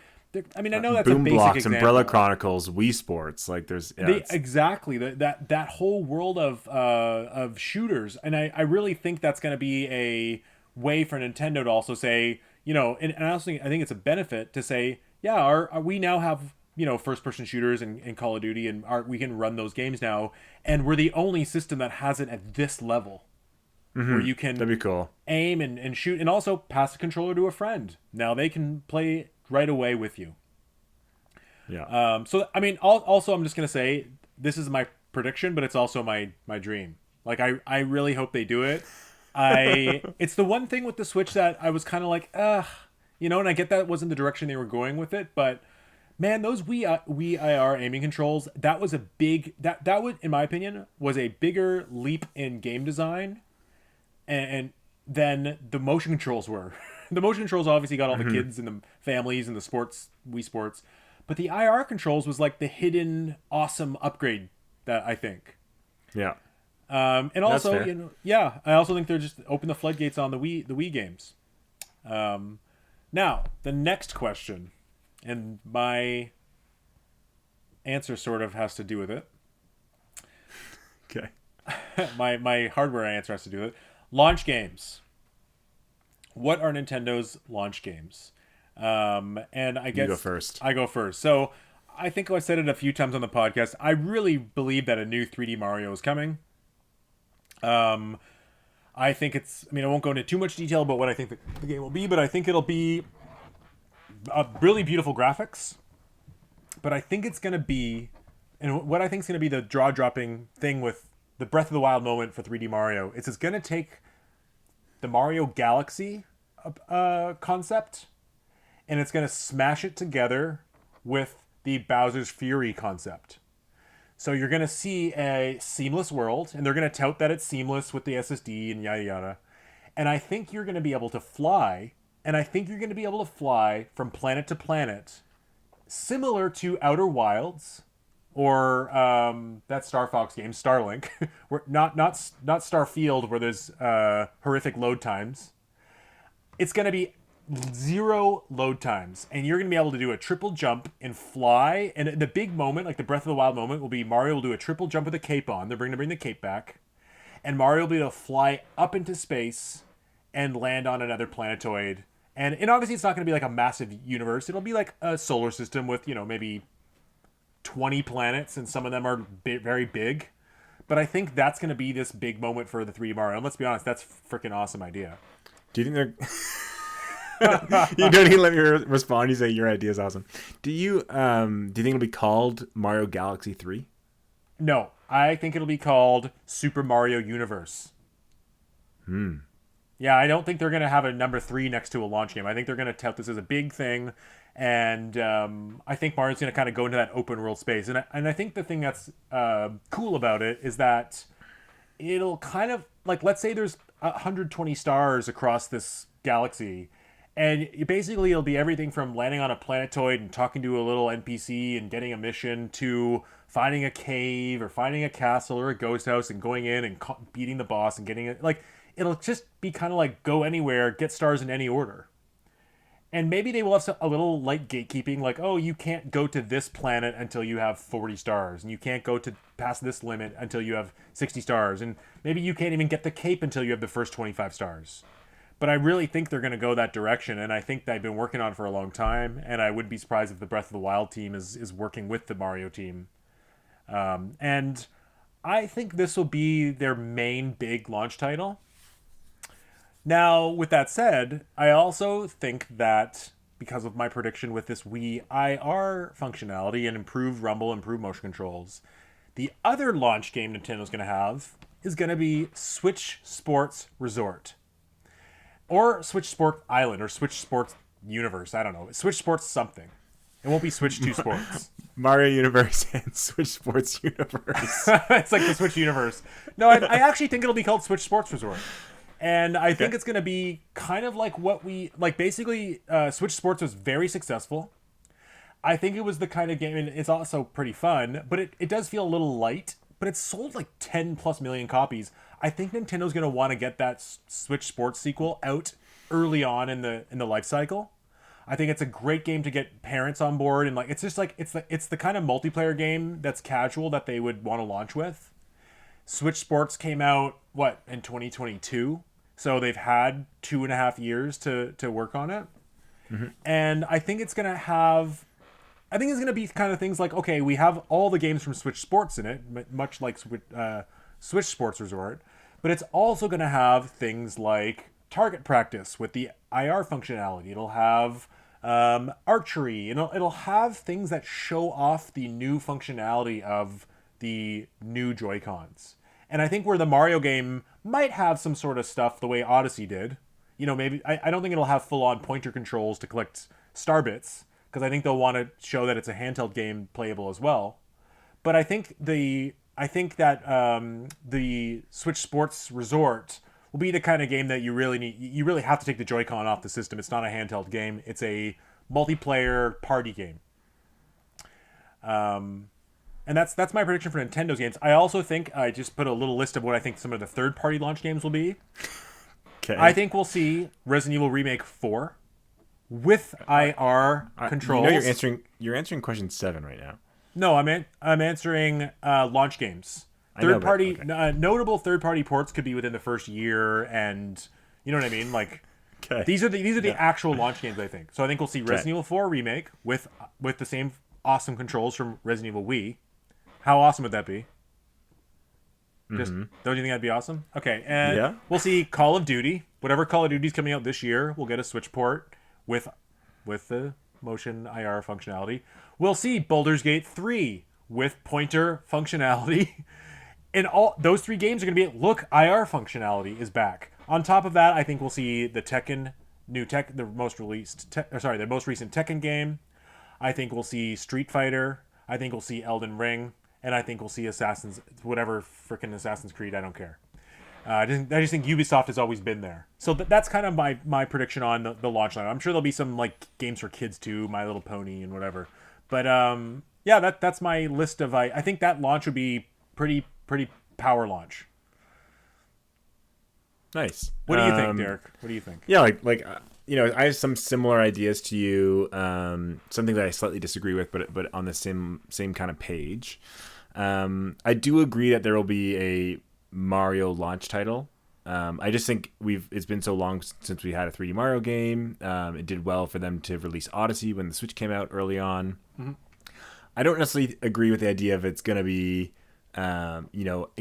I mean, I know that's Boom a basic Blocks, example. Umbrella Chronicles, Wii Sports, like there's exactly that whole world of shooters, and I really think that's going to be a way for Nintendo to also say, you know, and I also think it's a benefit to say, yeah, we now have, you know, first person shooters in Call of Duty, and we can run those games now, and we're the only system that has it at this level. Where you can that'd be cool. Aim and shoot, and also pass the controller to a friend. Now they can play right away with you. Yeah. So I mean, also I'm just gonna say this is my prediction, but it's also my dream. Like I really hope they do it. It's the one thing with the Switch that I was kind of like, you know, and I get that wasn't the direction they were going with it, but man, those Wii IR aiming controls, that was a big that would, in my opinion, was a bigger leap in game design and than the motion controls were. The motion controls obviously got all the kids and the families and the sports, Wii Sports, but the IR controls was like the hidden awesome upgrade that I think. Yeah. And also, you know, yeah, I also think they're just open the floodgates on the Wii games. Now, the next question, and my answer sort of has to do with it. Okay. my hardware answer has to do with it. Launch games. What are Nintendo's launch games? And I guess you go first. I go first. So I think I said it a few times on the podcast. I really believe that a new 3D Mario is coming. I think it's, I mean, I won't go into too much detail about what I think the game will be, but I think it'll be really beautiful graphics. But I think it's going to be, and what I think is going to be the jaw-dropping thing with the Breath of the Wild moment for 3D Mario is it's going to take the Mario Galaxy concept, and it's going to smash it together with the Bowser's Fury concept. So you're going to see a seamless world, and they're going to tout that it's seamless with the SSD and yada yada. And I think you're going to be able to fly, and I think you're going to be able to fly from planet to planet, similar to Outer Wilds, or that Star Fox game, Starlink, where not Starfield, where there's horrific load times. It's going to be 0 load times, and you're going to be able to do a triple jump and fly. And the big moment, like the Breath of the Wild moment, will be Mario will do a triple jump with a cape on. They're going to bring the cape back, and Mario will be able to fly up into space and land on another planetoid. And obviously, it's not going to be like a massive universe. It'll be like a solar system with, you know, maybe 20 planets, and some of them are very big. But I think that's going to be this big moment for the 3D Mario. And let's be honest, that's a freaking awesome idea. Do you think they're... You don't even let me respond. You say your idea is awesome. Do you think it'll be called Mario Galaxy 3? No, I think it'll be called Super Mario Universe. Yeah, I don't think they're going to have a number 3 next to a launch game. I think they're going to tout this as a big thing, and I think Mario's going to kind of go into that open world space. And I think the thing that's cool about it is that it'll kind of, like, let's say there's 120 stars across this galaxy, And basically, it'll be everything from landing on a planetoid and talking to a little NPC and getting a mission to finding a cave or finding a castle or a ghost house and going in and beating the boss and getting it. Like, it'll just be kind of like go anywhere, get stars in any order. And maybe they will have a little light gatekeeping, like, oh, you can't go to this planet until you have 40 stars, and you can't go to past this limit until you have 60 stars, and maybe you can't even get the cape until you have the first 25 stars. But I really think they're going to go that direction, and I think they've been working on it for a long time, and I wouldn't be surprised if the Breath of the Wild team is working with the Mario team. And I think this will be their main big launch title. Now, with that said, I also think that because of my prediction with this Wii IR functionality and improved rumble, improved motion controls, the other launch game Nintendo's going to have is going to be Switch Sports Resort. Or Switch Sports Island, or Switch Sports Universe. I don't know. Switch Sports something. It won't be Switch 2 Sports. Mario Universe and Switch Sports Universe. It's like the Switch Universe. No, I actually think it'll be called Switch Sports Resort. And I think it's going to be kind of like what we... Like, basically, Switch Sports was very successful. I think it was the kind of game... And it's also pretty fun, but it does feel a little light. But it's sold like 10 plus million copies. I think Nintendo's going to want to get that Switch Sports sequel out early on in the life cycle. I think it's a great game to get parents on board, and like it's just like it's the kind of multiplayer game that's casual that they would want to launch with. Switch Sports came out in 2022, so they've had 2.5 years to work on it, and I think it's gonna have. I think it's going to be kind of things like, okay, we have all the games from Switch Sports in it, much like Switch Sports Resort, but it's also going to have things like target practice with the IR functionality. It'll have archery. It'll have things that show off the new functionality of the new Joy-Cons. And I think where the Mario game might have some sort of stuff the way Odyssey did, maybe I don't think it'll have full-on pointer controls to collect star bits, because I think they'll want to show that it's a handheld game playable as well. But I think that the Switch Sports Resort will be the kind of game that you really have to take the Joy-Con off the system. It's not a handheld game. It's a multiplayer party game. And that's my prediction for Nintendo's games. I also think I just put a little list of what I think some of the third-party launch games will be. Okay. I think we'll see Resident Evil Remake 4. With IR controls. You're answering question 7 right now. No, I'm answering launch games. Notable third-party ports could be within the first year, and you know what I mean. Like, these are the actual launch games. I think so. I think we'll see Resident Evil 4 remake with the same awesome controls from Resident Evil Wii. How awesome would that be? Don't you think that'd be awesome? Okay, and we'll see Call of Duty. Whatever Call of Duty's coming out this year, we'll get a Switch port with the motion IR functionality. We'll see Baldur's Gate 3 with pointer functionality. And all those 3 games are going to be, look, IR functionality is back. On top of that, I think we'll see the Tekken the most recent Tekken game. I think we'll see Street Fighter. I think we'll see Elden Ring, and I think we'll see whatever frickin' Assassin's Creed. I don't care. I just think Ubisoft has always been there. So that's kind of my prediction on the launch line. I'm sure there'll be some like games for kids too, My Little Pony and whatever. But that's my list of. I think that launch would be pretty power launch. Nice. What do you think, Derek? What do you think? Yeah, I have some similar ideas to you. Something that I slightly disagree with, but on the same kind of page. I do agree that there will be a Mario launch title. I just think it's been so long since we had a 3D Mario game. It did well for them to release Odyssey when the Switch came out early on. Mm-hmm. I don't necessarily agree with the idea of it's going to be, a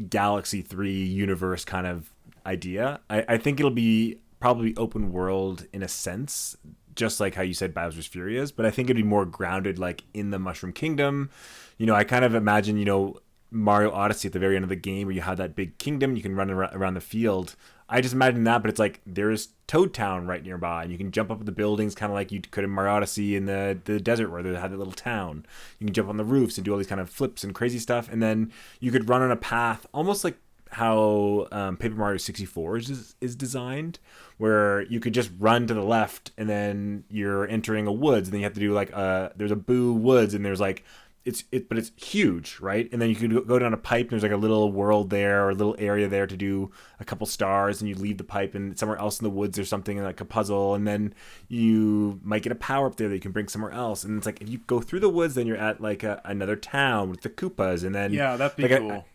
Galaxy 3 universe kind of idea. I think it'll be probably open world in a sense, just like how you said Bowser's Fury is, but I think it'd be more grounded like in the Mushroom Kingdom. I kind of imagine, Mario Odyssey at the very end of the game where you have that big kingdom, you can run around the field. I just imagine that, but it's like there's Toad Town right nearby, and you can jump up the buildings kind of like you could in Mario Odyssey in the desert where they had that little town. You can jump on the roofs and do all these kind of flips and crazy stuff, and then you could run on a path, almost like how Paper Mario 64 is designed, where you could just run to the left and then you're entering a woods, and then you have to do like there's a Boo Woods, and there's like but it's huge, right? And then you could go down a pipe, and there's like a little world there or a little area there to do a couple stars, and you leave the pipe, and somewhere else in the woods there's something like a puzzle, and then you might get a power up there that you can bring somewhere else. And it's like if you go through the woods, then you're at like another town with the Koopas, and then Yeah, that'd be like cool.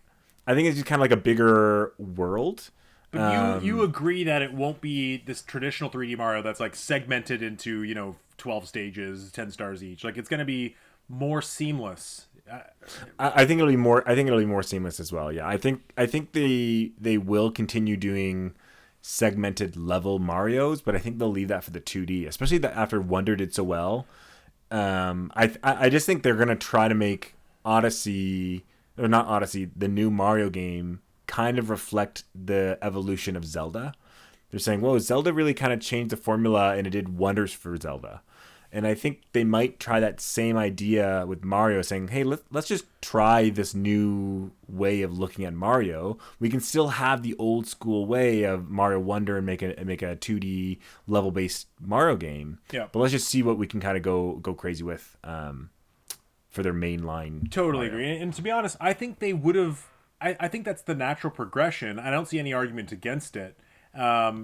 I think it's just kind of like a bigger world. But you agree that it won't be this traditional 3D Mario that's like segmented into 12 stages, 10 stars each. Like it's gonna be more seamless. I think it'll be more. I think it'll be more seamless as well. Yeah, I think they will continue doing segmented level Mario's, but I think they'll leave that for the 2D, especially that after Wonder did so well. I just think they're gonna try to make Odyssey, or not Odyssey, the new Mario game kind of reflect the evolution of Zelda. They're saying, "Whoa, Zelda really kind of changed the formula, and it did wonders for Zelda." And I think they might try that same idea with Mario, saying, "Hey, let's just try this new way of looking at Mario. We can still have the old school way of Mario Wonder and make a 2D level based Mario game. Yeah. But let's just see what we can kind of go crazy with for their mainline." Totally Mario. agree. And to be honest, I think they would have. I think that's the natural progression. I don't see any argument against it,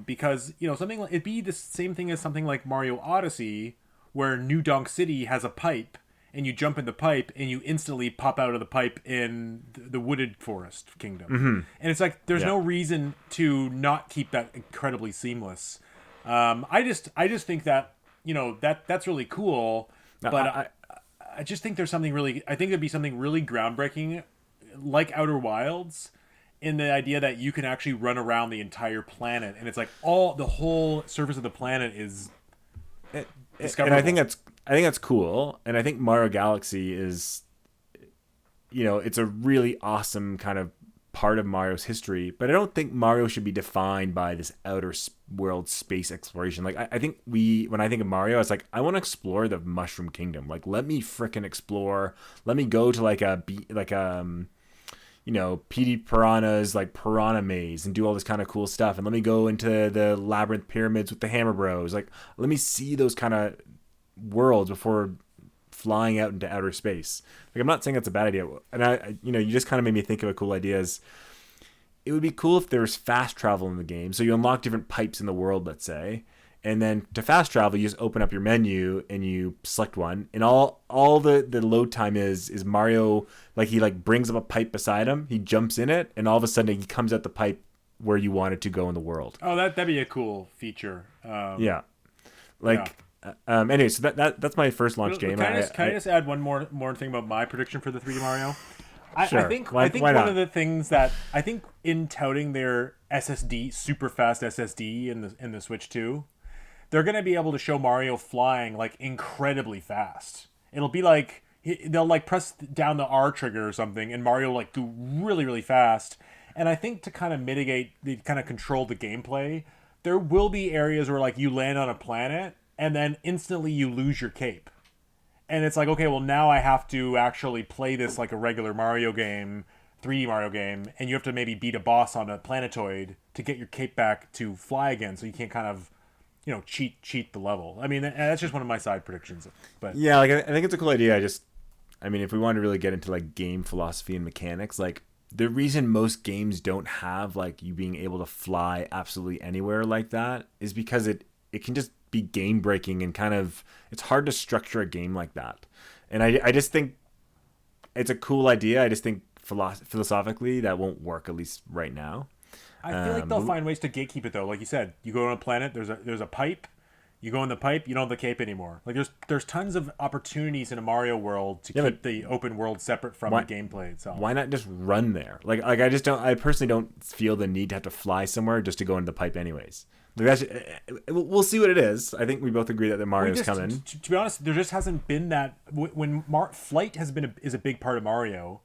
because something like it'd be the same thing as something like Mario Odyssey, where New Donk City has a pipe, and you jump in the pipe, and you instantly pop out of the pipe in the wooded forest kingdom. And it's like there's Yeah. no reason to not keep that incredibly seamless. I just think that that's really cool, but I just think there's something really. I think there'd be something really groundbreaking, like Outer Wilds, in the idea that you can actually run around the entire planet, and it's like the whole surface of the planet is And discoverable. I think that's cool. And I think Mario Galaxy is, it's a really awesome kind of part of Mario's history. But I don't think Mario should be defined by this world space exploration. Like I think when I think of Mario, it's like I want to explore the Mushroom Kingdom. Like let me frickin' explore. Let me go to Petey Piranha's like Piranha Maze and do all this kind of cool stuff. And let me go into the Labyrinth Pyramids with the Hammer Bros. Like, let me see those kind of worlds before flying out into outer space. Like, I'm not saying that's a bad idea. And you just kind of made me think of a cool idea. It would be cool if there was fast travel in the game. So you unlock different pipes in the world, let's say. And then to fast travel, you just open up your menu and you select one, and all the load time is Mario, like he like brings up a pipe beside him, he jumps in it, and all of a sudden he comes out the pipe where you want it to go in the world. Oh, that'd be a cool feature. Yeah, like anyway, so that's my first launch game. Can I just add one more thing about my prediction for the 3D Mario? Sure. I think Why one not? of the things that I think in touting their SSD, super fast SSD in the Switch 2, they're going to be able to show Mario flying like incredibly fast. It'll be like they'll like press down the R trigger or something, and Mario like go really really fast. And I think to kind of kind of control the gameplay, there will be areas where like you land on a planet and then instantly you lose your cape. And it's like, okay, well now I have to actually play this like a regular Mario game, 3D Mario game, and you have to maybe beat a boss on a planetoid to get your cape back to fly again, so you can't kind of cheat the level. I mean, that's just one of my side predictions. But Yeah, like I think it's a cool idea. I mean, if we want to really get into like game philosophy and mechanics, like the reason most games don't have like you being able to fly absolutely anywhere like that is because it can just be game breaking, and kind of it's hard to structure a game like that. And I just think it's a cool idea. I just think philosophically that won't work, at least right now. I feel like they'll find ways to gatekeep it though. Like you said, you go on a planet, there's a pipe. You go in the pipe, you don't have the cape anymore. Like there's tons of opportunities in a Mario world to keep the open world separate from the gameplay itself. Why not just run there? Like I personally don't feel the need to have to fly somewhere just to go into the pipe anyways. Like we'll see what it is. I think we both agree that the Mario's coming. To be honest, there just hasn't been that flight is a big part of Mario.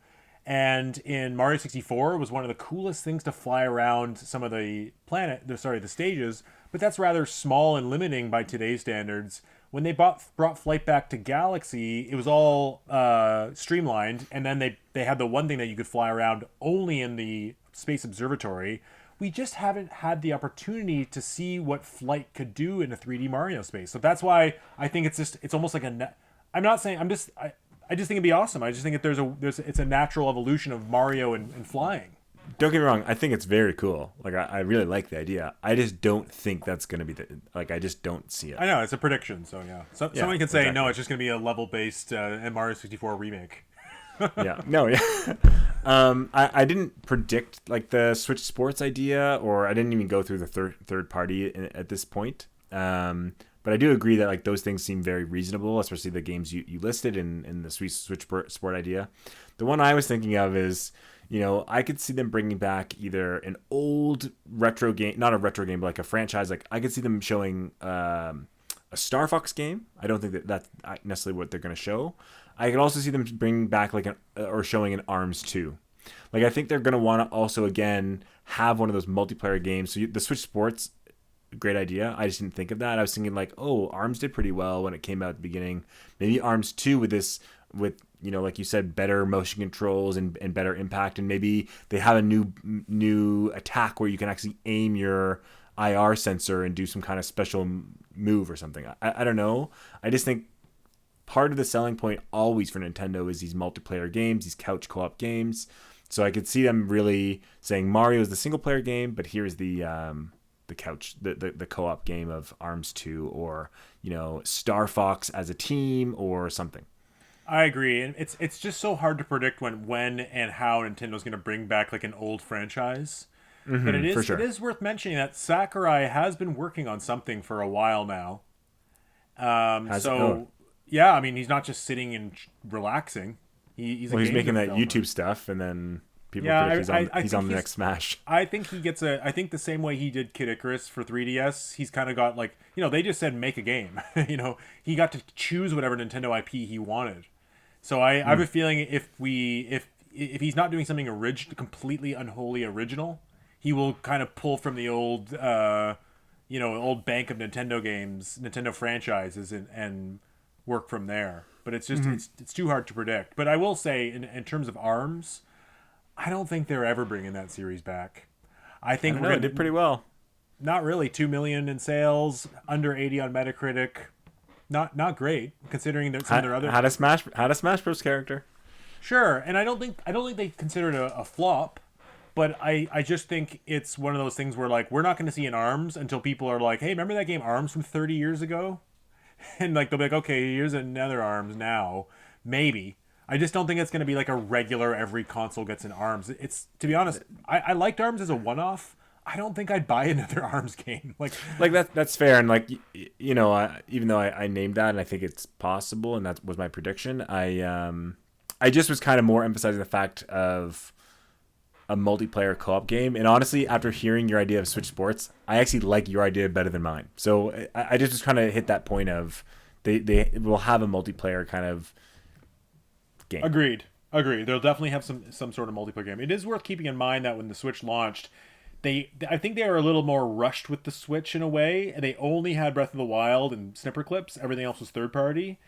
And in Mario 64, it was one of the coolest things to fly around some of the the stages, but that's rather small and limiting by today's standards. When they brought flight back to Galaxy, it was all streamlined, and then they had the one thing that you could fly around only in the Space Observatory. We just haven't had the opportunity to see what flight could do in a 3D Mario space. So that's why I think it's almost like I'm not saying I just think it'd be awesome. I just think that it's a natural evolution of Mario and flying. Don't get me wrong. I think it's very cool. Like I really like the idea. I just don't think that's gonna be the like. I just don't see it. I know it's a prediction, so yeah. So Yeah, someone can say no, exactly. it's just going to be a level-based Mario 64 remake. Yeah. No. Yeah. I didn't predict like the Switch Sports idea, or I didn't even go through the third party at this point. But I do agree that like those things seem very reasonable, especially the games you listed in the Switch Sport idea. The one I was thinking of is, I could see them bringing back either an old retro game, not a retro game, but like a franchise. Like I could see them showing a Star Fox game. I don't think that that's necessarily what they're going to show. I could also see them bringing back like or showing an Arms 2. Like I think they're going to want to also again have one of those multiplayer games. So the Switch Sports, great idea. I just didn't think of that. I was thinking like, oh, Arms did pretty well when it came out at the beginning. Maybe Arms 2 with like you said, better motion controls and better impact, and maybe they have a new attack where you can actually aim your IR sensor and do some kind of special move or something. I don't know. I just think part of the selling point always for Nintendo is these multiplayer games, these couch co-op games. So I could see them really saying Mario is the single player game, but here's the couch, the co-op game of Arms 2, or Star Fox as a team or something. I agree, and it's just so hard to predict when and how Nintendo's going to bring back like an old franchise. But For sure. it is worth mentioning that Sakurai has been working on something for a while now. Has So yeah, I mean he's not just sitting and relaxing. He's a Well, he's game making that developer. YouTube stuff, and then people Yeah, predict he's think on the next Smash. I think he gets a. I think the same way he did Kid Icarus for 3DS, he's kind of got like they just said make a game. He got to choose whatever Nintendo IP he wanted. So I have a feeling if he's not doing something completely unholy original, he will kind of pull from the old old bank of Nintendo games, Nintendo franchises, and work from there. But it's just it's too hard to predict. But I will say in terms of Arms, I don't think they're ever bringing that series back. I I think don't we're know. It gonna did pretty well. not really 2 million in sales, under 80 on Metacritic. Not great considering that some of their other Had a Smash Bros character. sure. And I don't think they consider it a flop. But I just think it's one of those things where like we're not going to see an Arms until people are like, hey, remember that game Arms from 30 years ago? And like they'll be like, okay, here's another Arms now, maybe. I just don't think it's going to be like a regular every console gets an Arms. It's to be honest, I liked Arms as a one-off. I don't think I'd buy another Arms game. Like that's fair, and like even though I named that, and I think it's possible, and that was my prediction. I just was kind of more emphasizing the fact of a multiplayer co-op game, and honestly, after hearing your idea of Switch Sports, I actually like your idea better than mine. So I just kind of hit that point of they will have a multiplayer kind of game. Agreed. They'll definitely have some sort of multiplayer game. It is worth keeping in mind that when the Switch launched, I think they were a little more rushed with the Switch in a way. They only had Breath of the Wild and Snipper Clips. Everything else was third party.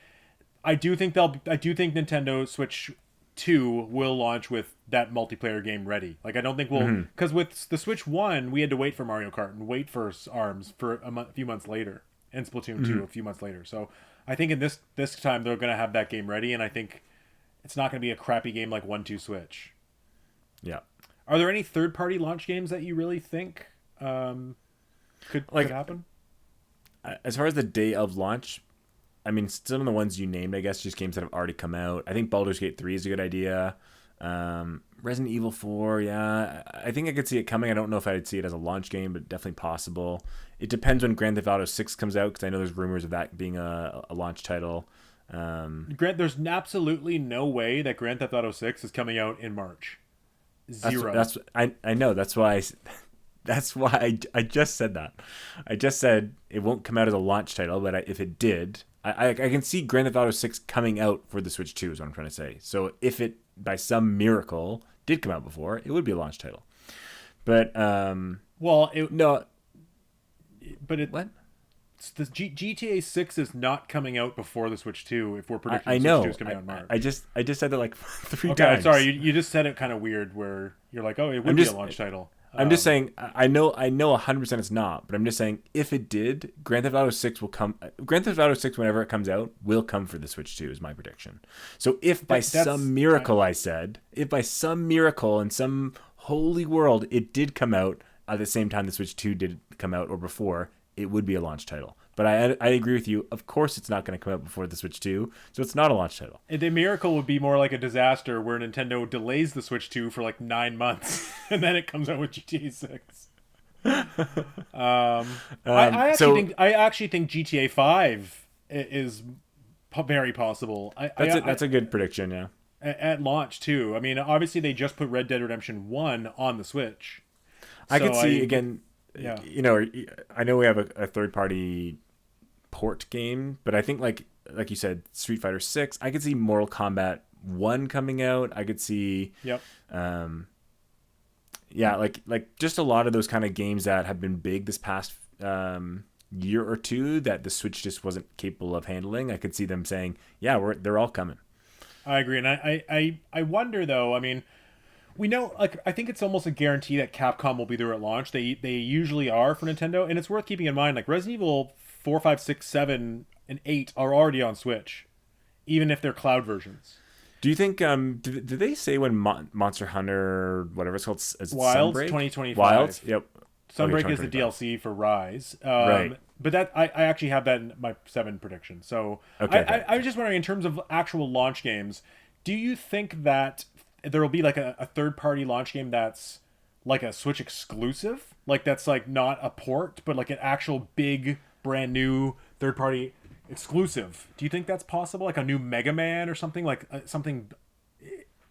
I do think Nintendo Switch 2 will launch with that multiplayer game ready. Like I don't think we'll because with the Switch 1 we had to wait for Mario Kart and wait for Arms for a few months later, and Splatoon 2 a few months later. So I think in this time they're going to have that game ready, and I think it's not going to be a crappy game like 1-2 Switch. Yeah. Are there any third-party launch games that you really think could happen? As far as the day of launch, I mean, some of the ones you named, I guess, just games that have already come out. I think Baldur's Gate 3 is a good idea. Resident Evil 4, yeah. I think I could see it coming. I don't know if I'd see it as a launch game, but definitely possible. It depends when Grand Theft Auto 6 comes out, because I know there's rumors of that being a launch title. There's absolutely no way that Grand Theft Auto 6 is coming out in March. Zero. I know. That's why I just said that. I just said it won't come out as a launch title, but if it did, I can see Grand Theft Auto 6 coming out for the Switch 2 is what I'm trying to say. So if it, by some miracle, did come out before, it would be a launch title. But, well, no. But What? GTA 6 is not coming out before the Switch 2. If we're predicting I the Switch 2 know. is coming out in March. I just said that like three Okay, times. sorry. You just said it kind of weird, where you're like, oh, it would be a launch title. I'm just saying, I know 100% it's not, but I'm just saying if it did, Grand Theft Auto 6 will come. Grand Theft Auto 6, whenever it comes out, will come for the Switch 2, is my prediction. So if by some miracle, if by some miracle in some holy world it did come out at the same time the Switch 2 did come out or before, it would be a launch title. But I agree with you. Of course, it's not going to come out before the Switch 2, so it's not a launch title. The miracle would be more like a disaster where Nintendo delays the Switch 2 for like 9 months, and then it comes out with GTA 6. I actually think GTA 5 is very possible. That's a good prediction, yeah. At launch too. I mean, obviously they just put Red Dead Redemption 1 on the Switch. I could see again. Yeah. You know, I know we have a third party port game, but I think like you said, Street Fighter 6. I could see Mortal Kombat 1 coming out. I could see. Yep. Yeah, like just a lot of those kind of games that have been big this past year or two that the Switch just wasn't capable of handling. I could see them saying, yeah, they're all coming. I agree, and I wonder though. I mean, we know, like, I think it's almost a guarantee that Capcom will be there at launch. They usually are for Nintendo, and it's worth keeping in mind. Like Resident Evil 4, 5, 6, 7, and 8 are already on Switch, even if they're cloud versions. Do you think? Did they say when Monster Hunter, whatever it's called, is Wilds Sunbreak? 2025? Wilds, yep. Sunbreak is the DLC for Rise, right? But that I actually have that in my 7 prediction. So okay. I was just wondering, in terms of actual launch games, do you think that there will be like a third-party launch game that's like a Switch exclusive, like that's like not a port, but like an actual big, brand new third-party exclusive? Do you think that's possible? Like a new Mega Man or something, like something?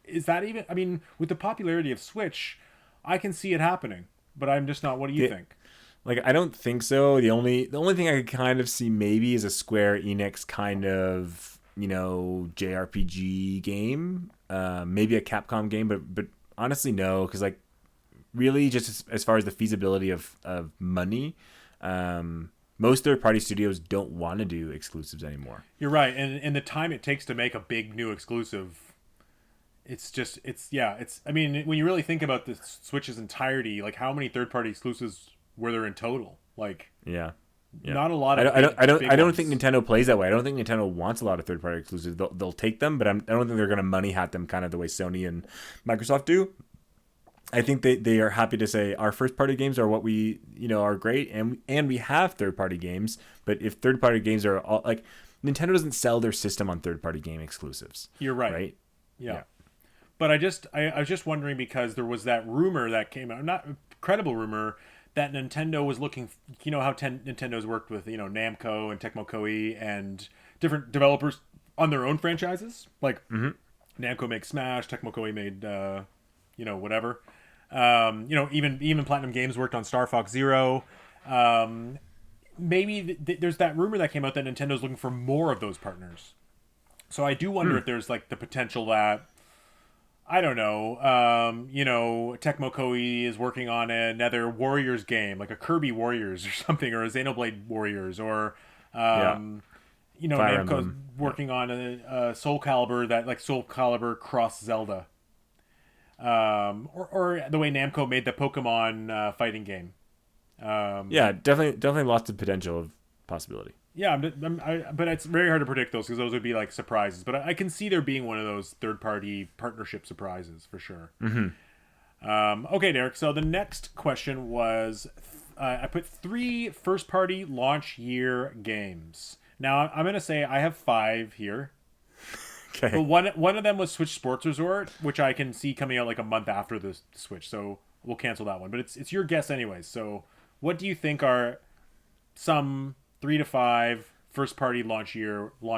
Is that even? I mean, with the popularity of Switch, I can see it happening, but I'm just not. What do you think? Like, I don't think so. The only thing I could kind of see maybe is a Square Enix kind of, you know, JRPG game, maybe a Capcom game, but honestly no, because like really just as far as the feasibility of money, most third-party studios don't want to do exclusives anymore. You're right, and the time it takes to make a big new exclusive, it's I mean, when you really think about the Switch's entirety, like how many third-party exclusives were there in total? Like, yeah. Not a lot of. I don't think Nintendo plays that way. I don't think Nintendo wants a lot of third-party exclusives. They'll take them, but I don't think they're going to money hat them kind of the way Sony and Microsoft do. I think they are happy to say our first-party games are what we, you know, are great, and we have third-party games. But if third-party games are all like, Nintendo doesn't sell their system on third-party game exclusives. You're right. Right. Yeah. But I was just wondering, because there was that rumor that came out, not a credible rumor, that Nintendo was looking, you know how Nintendo's worked with, you know, Namco and Tecmo Koei and different developers on their own franchises. Like Namco makes Smash, Tecmo Koei made, you know, whatever. You know, even Platinum Games worked on Star Fox Zero. Maybe there's that rumor that came out that Nintendo's looking for more of those partners. So I do wonder if there's like the potential that, I don't know, you know, Tecmo Koei is working on another Warriors game, like a Kirby Warriors or something, or a Xenoblade Warriors, or, you know, Fire Namco's Emblem. working on a Soul Calibur, that like Soul Calibur cross Zelda. Or the way Namco made the Pokemon fighting game. Yeah, definitely lots of potential of possibility. Yeah, but it's very hard to predict those, because those would be like surprises. But I can see there being one of those third-party partnership surprises for sure. Okay, Derek. So the next question was, I put 3 first-party launch year games. Now I'm gonna say I have 5 here. Okay. But one of them was Switch Sports Resort, which I can see coming out like a month after the Switch. So we'll cancel that one. But it's your guess anyways. So what do you think are some 3 to 5 first party launch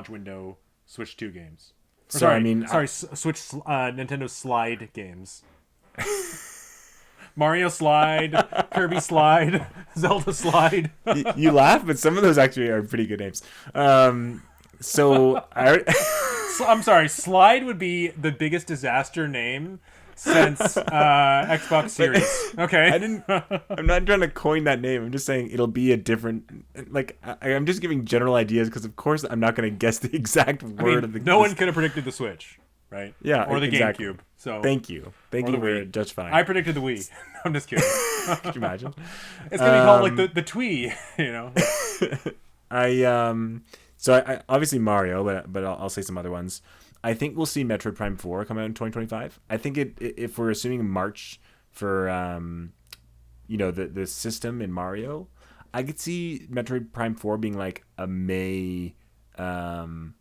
window Switch 2 games? Switch Nintendo Slide games. Mario Slide, Kirby Slide, Zelda Slide. You laugh, but some of those actually are pretty good names. I'm I'm sorry, Slide would be the biggest disaster name since Xbox Series. Okay. I didn't. I'm not trying to coin that name. I'm just saying it'll be a different. Like I'm just giving general ideas because of course I'm not going to guess the exact I word mean, of the. no one could have predicted the Switch, right? Yeah, Or the exactly. GameCube. So, Thank you. Thank or the you for Wii. justifying. I predicted the Wii. I'm just kidding. Could you imagine? It's gonna be called like the Twee, you know. I so I obviously Mario, but I'll say some other ones. I think we'll see Metroid Prime 4 come out in 2025. I think if we're assuming March for the system in Mario, I could see Metroid Prime 4 being like a May June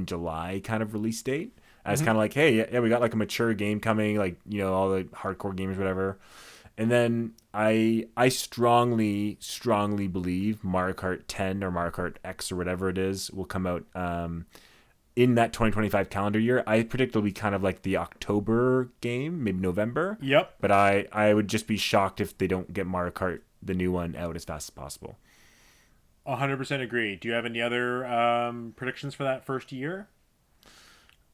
July kind of release date. As kind of like, hey, yeah, we got like a mature game coming, like, all the hardcore gamers, whatever. And then I strongly believe Mario Kart 10 or Mario Kart X or whatever it is will come out in that 2025 calendar year. I predict it'll be kind of like the October game, maybe November. Yep. But I would just be shocked if they don't get Mario Kart, the new one, out as fast as possible. 100% agree. Do you have any other predictions for that first year?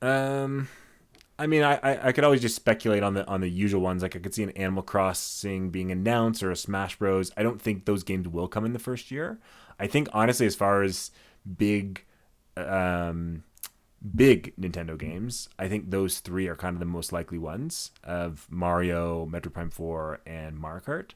I mean, I could always just speculate on the usual ones. Like I could see an Animal Crossing being announced or a Smash Bros. I don't think those games will come in the first year. I think honestly, as far as big, big Nintendo games, I think those three are kind of the most likely ones of Mario, Metroid Prime 4, and Mario Kart.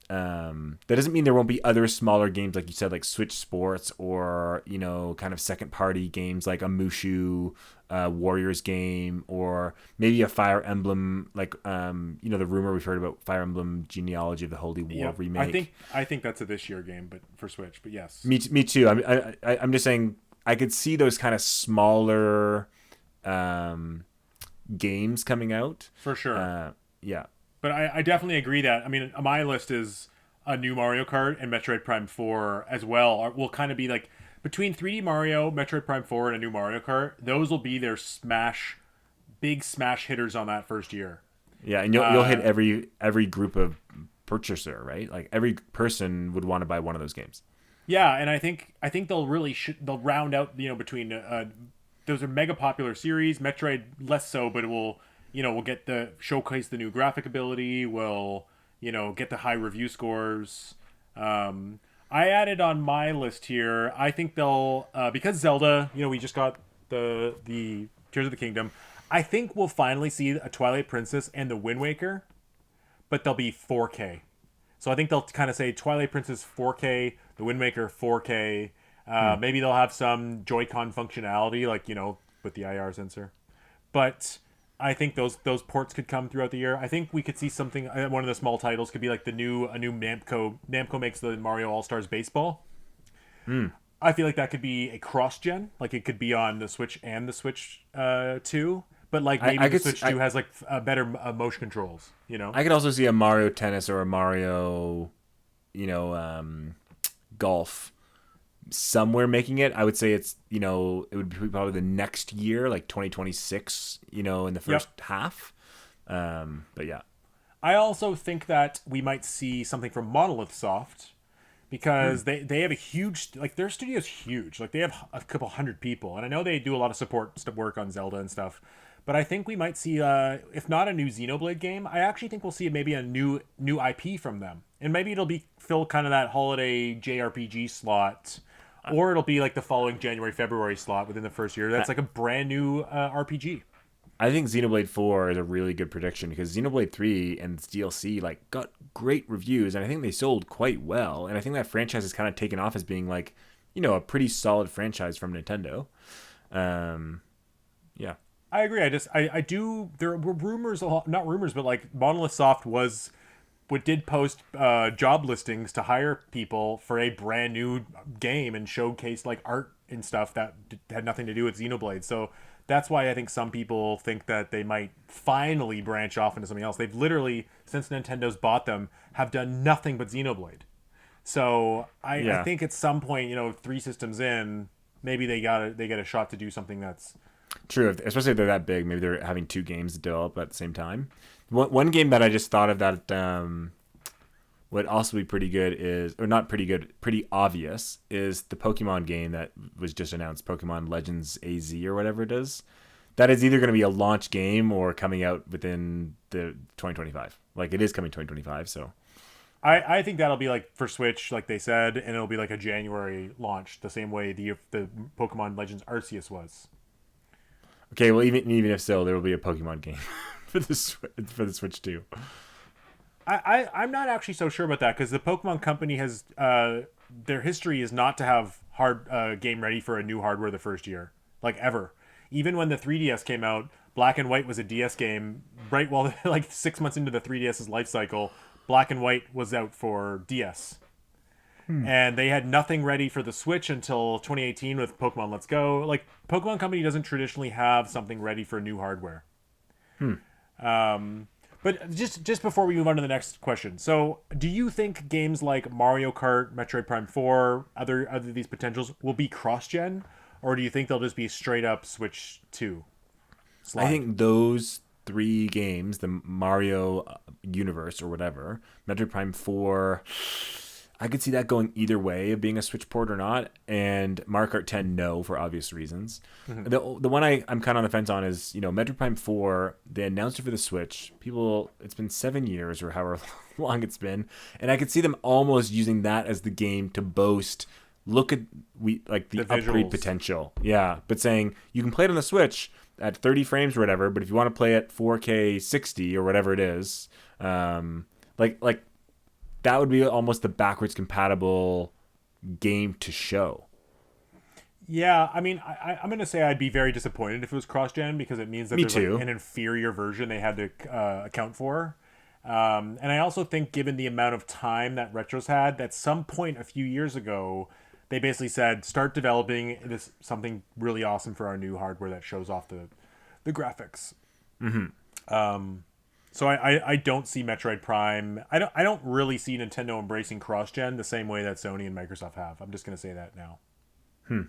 That doesn't mean there won't be other smaller games, like you said, like Switch Sports or, kind of second party games like a Mushu Warriors game, or maybe a Fire Emblem, like, the rumor we've heard about Fire Emblem Genealogy of the Holy War remake. I think that's a this year game, but for Switch, but yes. Me too. I'm just saying I could see those kind of smaller games coming out. For sure. Yeah. But I definitely agree that, I mean, my list is a new Mario Kart and Metroid Prime 4 as well. Will kind of be like between 3D Mario, Metroid Prime 4, and a new Mario Kart. Those will be their big smash hitters on that first year. Yeah, and you'll hit every group of purchaser, right? Like every person would want to buy one of those games. Yeah, and I think they'll really they'll round out between those are mega popular series. Metroid less so, but it will. We'll get the showcase the new graphic ability. We'll, get the high review scores. I added on my list here. I think they'll because Zelda. We just got the Tears of the Kingdom. I think we'll finally see a Twilight Princess and the Wind Waker, but they'll be 4K. So I think they'll kind of say Twilight Princess 4K, the Wind Waker 4K. Maybe they'll have some Joy-Con functionality, like with the IR sensor, but. I think those ports could come throughout the year. I think we could see something. One of the small titles could be like a new Namco. Namco makes the Mario All Stars Baseball. I feel like that could be a cross gen. Like it could be on the Switch and the Switch 2. But like maybe the Switch 2 has like better motion controls. I could also see a Mario Tennis or a Mario, Golf somewhere making it. I would say it's it would be probably the next year, like 2026, in the first half. But yeah, I also think that we might see something from Monolith Soft because they have a huge, like, their studio's huge, like they have a couple hundred people, and I know they do a lot of support work on Zelda and stuff. But I think we might see, if not a new Xenoblade game, I actually think we'll see maybe a new IP from them, and maybe it'll be fill kind of that holiday JRPG slot. Or it'll be like the following January-February slot within the first year. That's like a brand new RPG. I think Xenoblade 4 is a really good prediction because Xenoblade 3 and its DLC like got great reviews, and I think they sold quite well. And I think that franchise has kind of taken off as being like, a pretty solid franchise from Nintendo. Yeah. I agree. I do. There were rumors, not rumors, but like Monolith Soft did post job listings to hire people for a brand new game and showcase like art and stuff that had nothing to do with Xenoblade. So that's why I think some people think that they might finally branch off into something else. They've literally, since Nintendo's bought them, have done nothing but Xenoblade. So I think at some point, 3 systems in, maybe they get a shot to do something that's true. Especially if they're that big, maybe they're having 2 games to develop at the same time. One game that I just thought of that would also be pretty good is, or not pretty good, pretty obvious, is the Pokemon game that was just announced, Pokemon Legends AZ or whatever it is. that is either going to be a launch game or coming out within the 2025. Like it is coming 2025, so. I think that'll be like for Switch, like they said, and it'll be like a January launch, the same way the Pokemon Legends Arceus was. Okay, well even if so, there will be a Pokemon game for the Switch too. I'm not actually so sure about that because the Pokemon Company has their history is not to have hard game ready for a new hardware the first year, like ever. Even when the 3DS came out, Black and White was a DS game. Right while like 6 months into the 3DS's life cycle, Black and White was out for DS. And they had nothing ready for the Switch until 2018 with Pokemon Let's Go. Like Pokemon Company doesn't traditionally have something ready for new hardware. But just before we move on to the next question, so do you think games like Mario Kart, Metroid Prime 4, other of these potentials will be cross-gen, or do you think they'll just be straight up Switch 2? Slide? I think those 3 games, the Mario universe or whatever, Metroid Prime 4, I could see that going either way of being a Switch port or not, and Mario Kart 10, no, for obvious reasons. The one I'm kind of on the fence on is, Metroid Prime 4, they announced it for the Switch. It's been 7 years or however long it's been, and I could see them almost using that as the game to boast, look at the upgrade visuals. potential. Yeah, but saying, you can play it on the Switch at 30 frames or whatever, but if you want to play it 4K 60 or whatever it is, like that would be almost the backwards compatible game to show. Yeah, I mean, I'm going to say I'd be very disappointed if it was cross-gen because it means that there's like an inferior version they had to account for. And I also think given the amount of time that Retro's had, at some point a few years ago, they basically said, start developing this something really awesome for our new hardware that shows off the graphics. So I don't see Metroid Prime. I don't really see Nintendo embracing cross-gen the same way that Sony and Microsoft have. I'm just going to say that now. I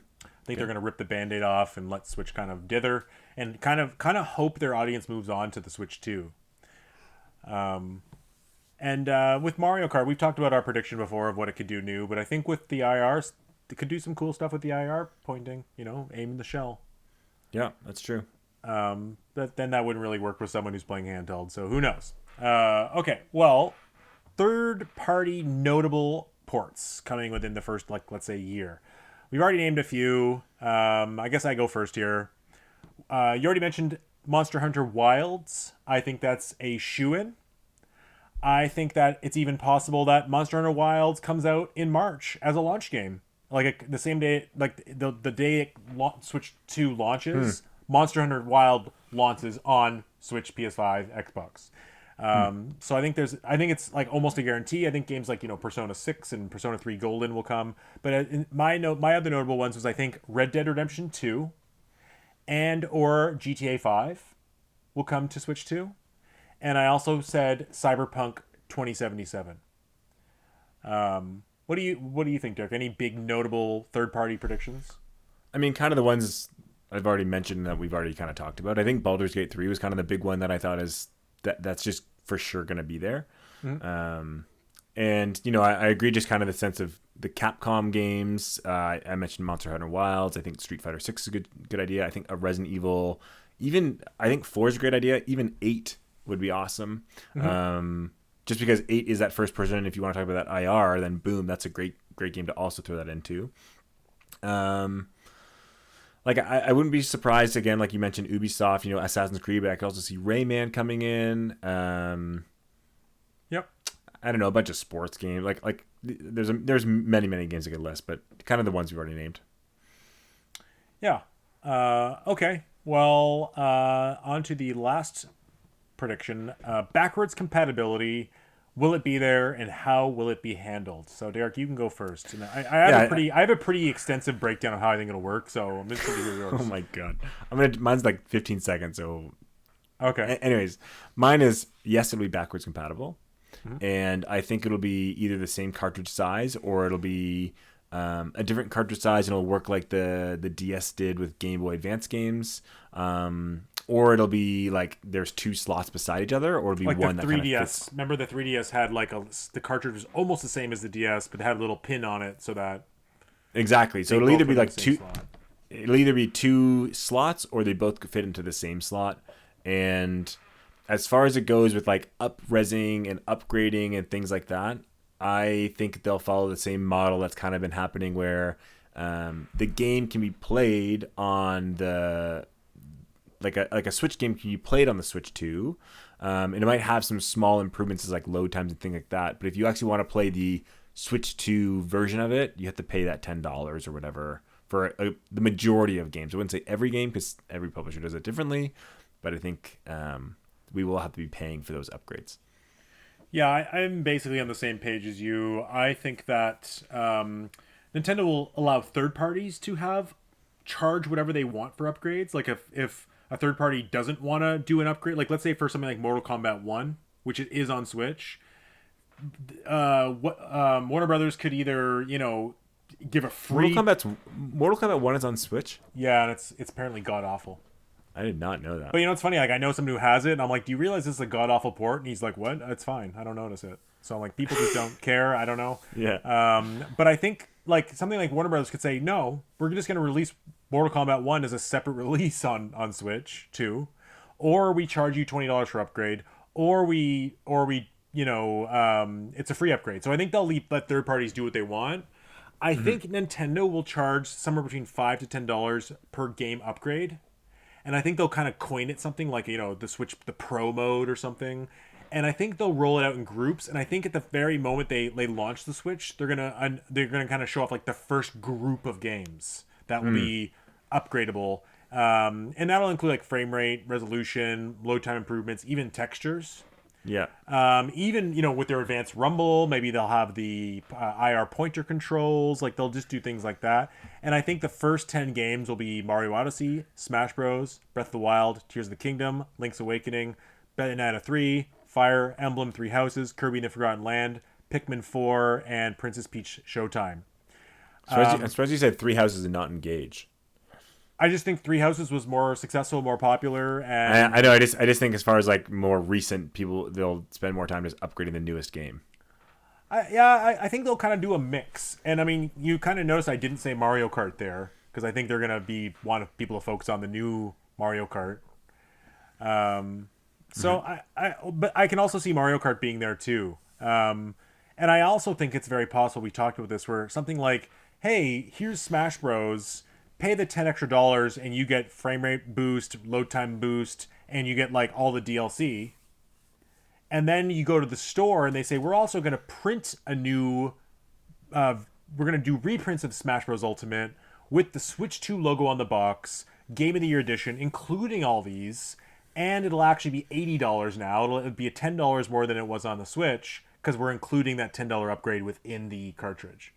think they're going to rip the Band-Aid off and let Switch kind of dither and kind of hope their audience moves on to the Switch 2. And with Mario Kart, we've talked about our prediction before of what it could do new, but I think with the IRs, it could do some cool stuff with the IR pointing, aiming the shell. Yeah, that's true. But then that wouldn't really work with someone who's playing handheld, so who knows? Okay, well, third-party notable ports coming within the first, let's say, year. We've already named a few. I guess I go first here. You already mentioned Monster Hunter Wilds. I think that's a shoo-in. I think that it's even possible that Monster Hunter Wilds comes out in March as a launch game. Like the same day, like the day Switch 2 launches, Monster Hunter Wild launches on Switch, PS5, Xbox. So I think it's like almost a guarantee. I think games like Persona 6 and Persona 3 Golden will come. But my other notable ones was I think Red Dead Redemption 2 and or GTA 5 will come to Switch 2. And I also said Cyberpunk 2077. What do you think, Derek? Any big notable third-party predictions? I mean, kind of the ones I've already mentioned that we've already kind of talked about. I think Baldur's Gate 3 was kind of the big one that I thought that's just for sure going to be there. And, I agree just kind of the sense of the Capcom games. I mentioned Monster Hunter Wilds. I think Street Fighter 6 is a good idea. I think a Resident Evil, I think 4 is a great idea. Even 8 would be awesome. Just because 8 is that first person. If you want to talk about that IR, then boom, that's a great game to also throw that into. I wouldn't be surprised again, like you mentioned, Ubisoft, Assassin's Creed, but I could also see Rayman coming in. Yep. I don't know, a bunch of sports games. Like there's many games I could list, but kind of the ones we've already named. Yeah. Okay. Well, on to the last prediction. Backwards compatibility. Will it be there, and how will it be handled? So, Derek, you can go first. And I have a pretty extensive breakdown of how I think it'll work. So, I'm interested to hear yours. Oh my god, mine's like 15 seconds. So, okay. Anyways, mine is yes, it'll be backwards compatible, and I think it'll be either the same cartridge size or it'll be a different cartridge size, and it'll work like the DS did with Game Boy Advance games. Or it'll be like there's 2 slots beside each other, or it'll be like one the 3DS. that kind of fits. Remember the 3DS had the cartridge was almost the same as the DS, but it had a little pin on it so that exactly. So it'll either be like 2. Slot. it'll either be two slots or they both could fit into the same slot. And as far as it goes with like up-resing and upgrading and things like that, I think they'll follow the same model that's kind of been happening where the game can be played on the like a Switch game can be played on the Switch 2. And it might have some small improvements as like load times and things like that. But if you actually want to play the Switch 2 version of it, you have to pay that $10 or whatever for the majority of games. I wouldn't say every game because every publisher does it differently, but I think we will have to be paying for those upgrades. Yeah, I'm basically on the same page as you. I think that Nintendo will allow third parties to have charge whatever they want for upgrades. Like if a third party doesn't want to do an upgrade, like let's say for something like Mortal Kombat 1, which it is on Switch, Warner Brothers could either, give a free Mortal Kombat 1 is on Switch? Yeah, and it's apparently god awful. I did not know that. But it's funny, like I know someone who has it and I'm like, "Do you realize this is a god awful port?" And he's like, "What? It's fine. I don't notice it." So I'm like, people just don't care. I don't know. Yeah. But I think like something like Warner Brothers could say, "No, we're just going to release Mortal Kombat 1 as a separate release on Switch 2, or we charge you $20 for upgrade, or we it's a free upgrade." So I think they'll let third parties do what they want. I think Nintendo will charge somewhere between $5 to $10 per game upgrade. And I think they'll kind of coin it something like, the Switch, the Pro mode or something. And I think they'll roll it out in groups. And I think at the very moment they launch the Switch, they're gonna kind of show off like the first group of games that will be upgradable. And that'll include like frame rate, resolution, load time improvements, even textures. Yeah. Even with their advanced rumble, maybe they'll have the IR pointer controls. Like they'll just do things like that. And I think the first 10 games will be Mario Odyssey, Smash Bros, Breath of the Wild, Tears of the Kingdom, Link's Awakening, Bayonetta 3, Fire Emblem 3 Houses, Kirby and the Forgotten Land, Pikmin 4, and Princess Peach Showtime. I'm surprised you said 3 Houses and not Engage. I just think Three Houses was more successful, more popular, and I know. I just think as far as like more recent people, they'll spend more time just upgrading the newest game. I think they'll kind of do a mix. And I mean, you kind of notice I didn't say Mario Kart there because I think they're gonna want people to focus on the new Mario Kart. But I can also see Mario Kart being there too. And I also think it's very possible, we talked about this, where something like, hey, here's Smash Bros. Pay the $10 extra and you get frame rate boost, load time boost, and you get like all the DLC. And then you go to the store and they say, we're also going to print a new, we're going to do reprints of Smash Bros. Ultimate with the Switch 2 logo on the box, Game of the Year edition, including all these. And it'll actually be $80 now. It'll be $10 more than it was on the Switch because we're including that $10 upgrade within the cartridge.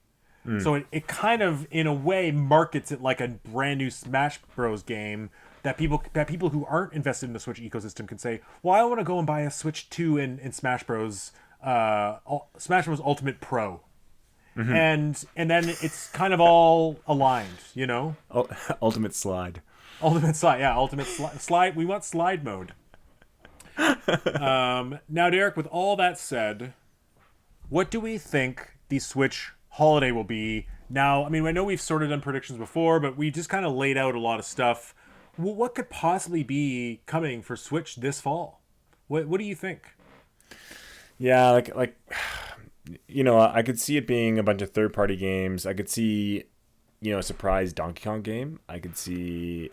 So it kind of, in a way, markets it like a brand new Smash Bros. Game that people who aren't invested in the Switch ecosystem can say, well, I want to go and buy a Switch 2 in Smash Bros. Smash Bros. Ultimate Pro. And then it's kind of all aligned, Ultimate Slide. Ultimate Slide, yeah, Ultimate Slide. We want slide mode. Now, Derek, with all that said, what do we think the Switch holiday will be? Now, I mean, I know we've sort of done predictions before, but we just kind of laid out a lot of stuff. What could possibly be coming for Switch this fall? What do you think? Yeah, like I could see it being a bunch of third-party games. I could see, a surprise Donkey Kong game. I could see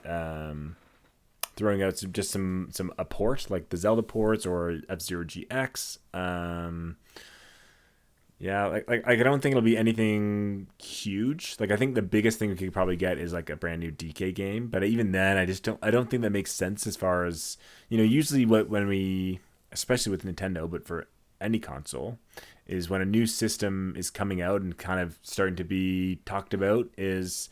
throwing out a port like the Zelda ports or F-Zero GX. Yeah, like I don't think it'll be anything huge. Like I think the biggest thing we could probably get is like a brand new DK game, but even then I don't think that makes sense as far as, usually when we, especially with Nintendo, but for any console, is when a new system is coming out and kind of starting to be talked about, is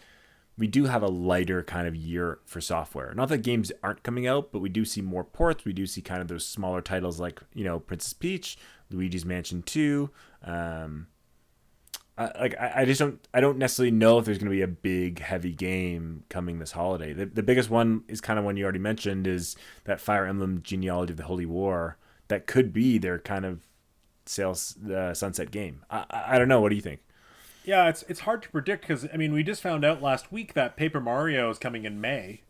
we do have a lighter kind of year for software. Not that games aren't coming out, but we do see more ports. We do see kind of those smaller titles like, Princess Peach, Luigi's Mansion 2. I don't necessarily know if there's going to be a big heavy game coming this holiday. The biggest one is kind of one you already mentioned, is that Fire Emblem Genealogy of the Holy War. That could be their kind of sales sunset game. I don't know. What do you think? Yeah, it's hard to predict because I mean we just found out last week that Paper Mario is coming in May.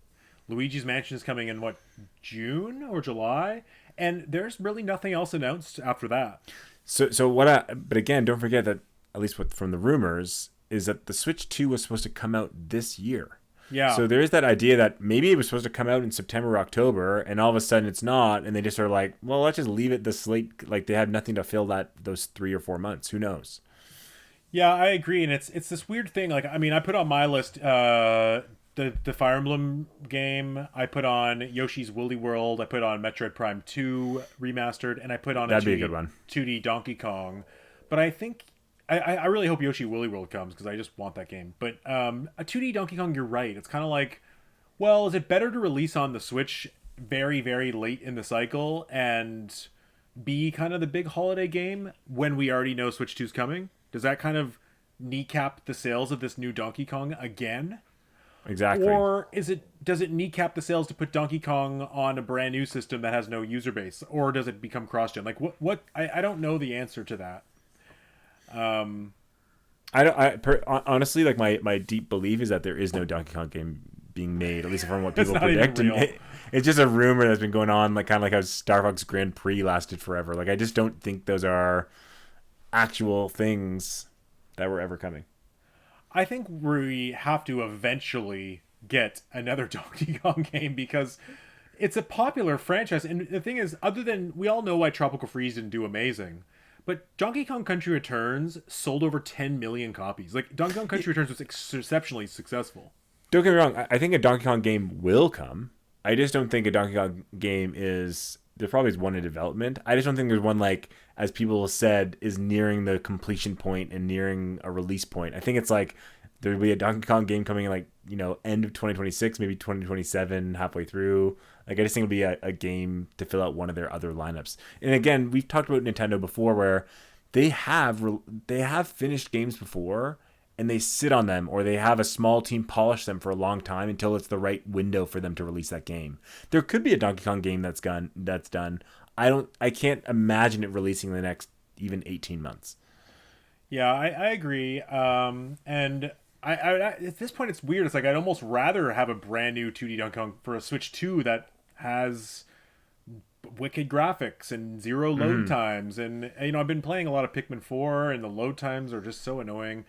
Luigi's Mansion is coming in what, June or July, and there's really nothing else announced after that. So what? But again, don't forget that at least from the rumors is that the Switch 2 was supposed to come out this year. Yeah, So there is that idea that maybe it was supposed to come out in September or October, and all of a sudden it's not, and they just are like, well, let's just leave it the slate. Like they have nothing to fill those 3 or 4 months. Who knows? yeah, I agree, and it's this weird thing. Like I mean, I put on my list the Fire Emblem game. I put on Yoshi's Woolly World. I put on Metroid Prime 2 remastered, and I put on That'd be a good one. 2D Donkey Kong. But I think I really hope Yoshi Woolly World comes because I just want that game. But a 2D Donkey Kong, you're right. It's kind of like, well, is it better to release on the Switch very, very late in the cycle and be kind of the big holiday game when we already know Switch 2's coming? Does that kind of kneecap the sales of this new Donkey Kong again? Exactly. Or does it kneecap the sales to put Donkey Kong on a brand new system that has no user base? Or does it become cross-gen? Like I don't know the answer to that. Honestly, like my deep belief is that there is no Donkey Kong game being made, at least from what It's people not even predict. real. It's just a rumor that's been going on, like kind of like how Star Fox Grand Prix lasted forever. Like I just don't think those are actual things that were ever coming. I think we have to eventually get another Donkey Kong game because it's a popular franchise. And the thing is, other than we all know why Tropical Freeze didn't do amazing, but Donkey Kong Country Returns sold over 10 million copies. Like Donkey Kong Country Returns was exceptionally successful. Don't get me wrong. I think a Donkey Kong game will come. I just don't think a Donkey Kong game is. There probably is one in development. I just don't think there's one, like, as people said, is nearing the completion point and nearing a release point. I think it's like there'll be a Donkey Kong game coming in, like, end of 2026, maybe 2027, halfway through. Like I just think it'll be a game to fill out one of their other lineups. And again, we've talked about Nintendo before, where they have finished games before, and they sit on them, or they have a small team polish them for a long time until it's the right window for them to release that game. There could be a Donkey Kong game that's done. I can't imagine it releasing in the next even 18 months. Yeah, I agree. And I at this point it's weird. It's like I'd almost rather have a brand new 2D Donkey Kong for a Switch 2 that has wicked graphics and zero load times. And I've been playing a lot of Pikmin 4, and the load times are just so annoying.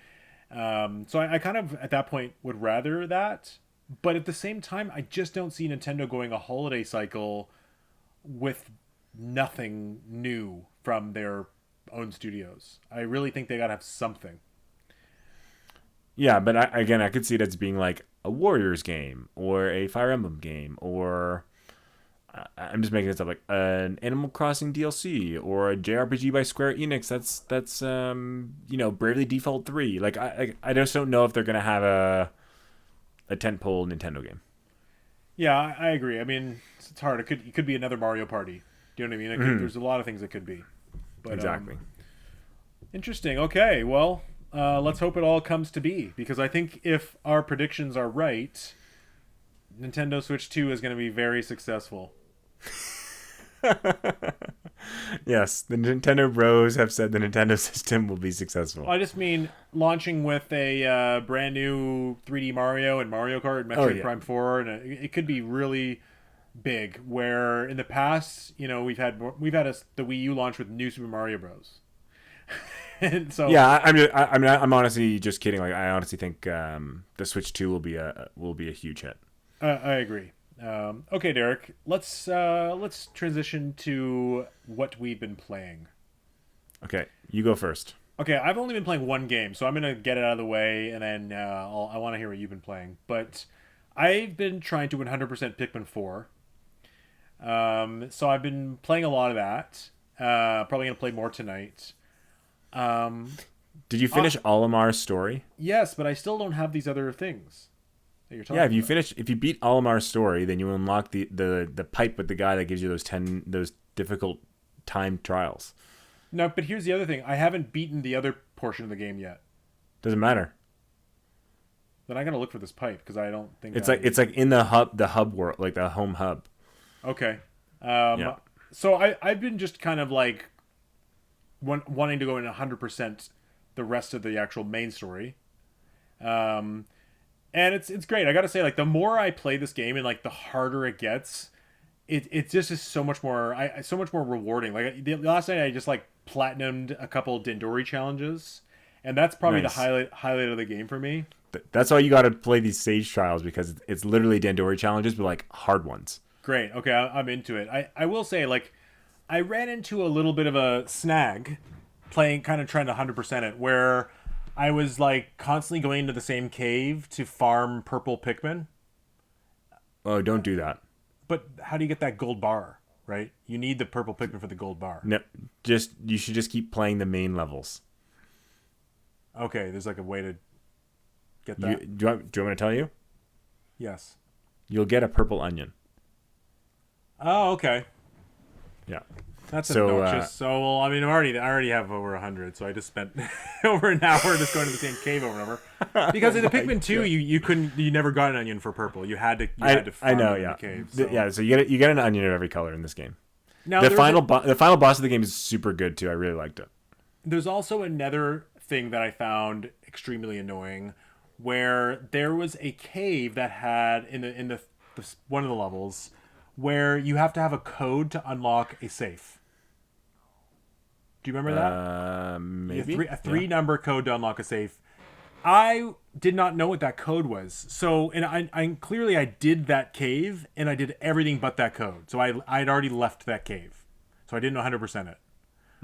So I kind of at that point would rather that, but at the same time I just don't see Nintendo going a holiday cycle with nothing new from their own studios. I really think they gotta have something. Yeah, but I could see it as being like a Warriors game or a Fire Emblem game, or I'm just making this up, like an Animal Crossing DLC or a JRPG by Square Enix. That's Bravely Default 3. Like I just don't know if they're gonna have a tentpole Nintendo game. Yeah, I agree. I mean, it's hard. It could be another Mario Party. Do you know what I mean? There's a lot of things it could be. But, Exactly. Interesting. Okay, well, let's hope it all comes to be, because I think if our predictions are right, Nintendo Switch 2 is going to be very successful. Yes, the Nintendo Bros have said the Nintendo system will be successful. I just mean launching with a brand new 3D Mario and Mario Kart and Metroid Prime 4, and it could be really big. Where in the past, we've had the Wii U launch with New Super Mario Bros. And so yeah, I'm honestly just kidding. Like I honestly think the Switch 2 will be a huge hit. I agree. Okay, Derek, let's transition to what we've been playing. Okay, you go first. Okay, I've only been playing one game, so I'm gonna get it out of the way, and then I want to hear what you've been playing. But I've been trying to 100% Pikmin 4. So I've been playing a lot of that. Probably gonna play more tonight. Did you finish Olimar's story? Yes, but I still don't have these other things that you're talking Yeah, about. if you beat Olimar's story, then you unlock the pipe with the guy that gives you those difficult timed trials. No, but here's the other thing. I haven't beaten the other portion of the game yet. Doesn't matter. Then I gotta look for this pipe because I don't think It's like in the hub world, like the home hub. Okay. Yeah. So I've been just kind of like wanting to go in 100% the rest of the actual main story. And it's great. I gotta say, like the more I play this game and like the harder it gets, it just is so much more so much more rewarding. Like the last night I just like platinumed a couple Dendori challenges, and that's probably the Nice. highlight of the game for me. That's why you got to play these Sage trials, because it's literally Dandori challenges, but like hard ones. Great. Okay, I'm into it. I will say, like, I ran into a little bit of a snag playing, kind of trying to 100% it, where I was like constantly going into the same cave to farm purple Pikmin. Oh, don't do that. But how do you get that gold bar, right? You need the purple Pikmin for the gold bar. No, you should just keep playing the main levels. Okay, there's like a way to get You, that. do you want me to tell you? Yes. You'll get a purple onion. Oh, okay. Yeah. That's So, obnoxious. So, well, I mean, I already have over 100, so I just spent over an hour just going to the same cave over and over. Because in the Pikmin 2, you never got an onion for purple. You had to I farm know, it in yeah. the cave. So. Yeah, so you get an onion of every color in this game. Now, The final boss of the game is super good too. I really liked it. there's also another thing that I found extremely annoying, where there was a cave that had the one of the levels where you have to have a code to unlock a safe. Do you remember that? Maybe A three number code to unlock a safe. I did not know what that code was. So, and I clearly I did that cave and I did everything but that code. So I'd already left that cave. So I didn't 100% it,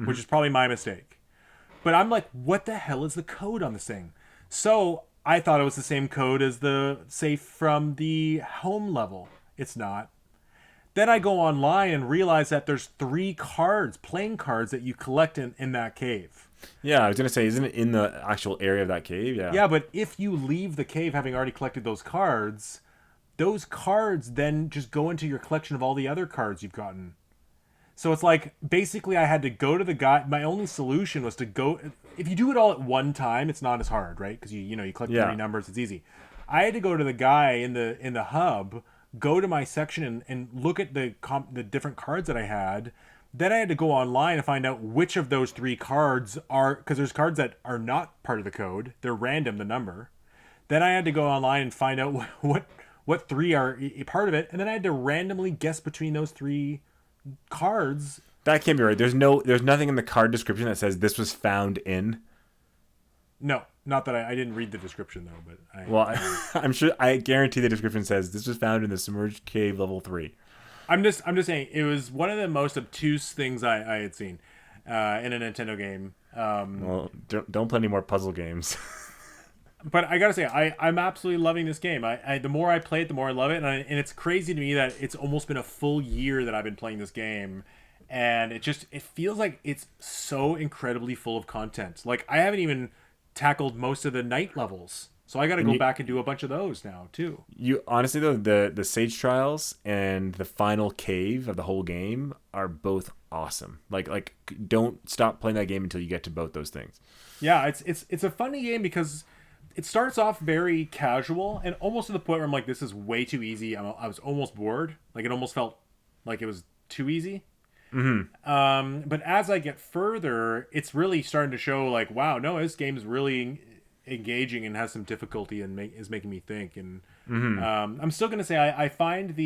which is probably my mistake. But I'm like, what the hell is the code on this thing? So I thought it was the same code as the safe from the home level. It's not. Then I go online and realize that there's 3 cards, playing cards that you collect in that cave. Yeah, I was gonna say, isn't it in the actual area of that cave? Yeah. Yeah, but if you leave the cave having already collected those cards then just go into your collection of all the other cards you've gotten. So it's like basically I had to go to the guy. My only solution was to go. If you do it all at one time, it's not as hard, right? Because you collect Yeah. 30 numbers, it's easy. I had to go to the guy in the hub, go to my section and look at the different cards that I had. Then I had to go online and find out which of those 3 cards are, because there's cards that are not part of the code. They're random, the number. Then I had to go online and find out what 3 are a part of it, and then I had to randomly guess between those 3 cards. That can't be right. There's nothing in the card description that says this was found in. No, not that I didn't read the description though, but I'm sure. I guarantee the description says this was found in the submerged cave level 3. I'm just saying it was one of the most obtuse things I had seen in a Nintendo game. Well, don't play any more puzzle games. But I gotta say, I'm absolutely loving this game. The more I play it, the more I love it, and it's crazy to me that it's almost been a full year that I've been playing this game, and it feels like it's so incredibly full of content. Like I haven't even tackled most of the night levels, so I got to go back and do a bunch of those now too. You honestly though, the Sage Trials and the final cave of the whole game are both awesome. Like don't stop playing that game until you get to both those things. Yeah, it's a funny game because it starts off very casual and almost to the point where I'm like, this is way too easy. I was almost bored. Like it almost felt like it was too easy. But as I get further, it's really starting to show like, wow, no, this game is really engaging and has some difficulty and is making me think. And I'm still gonna say I find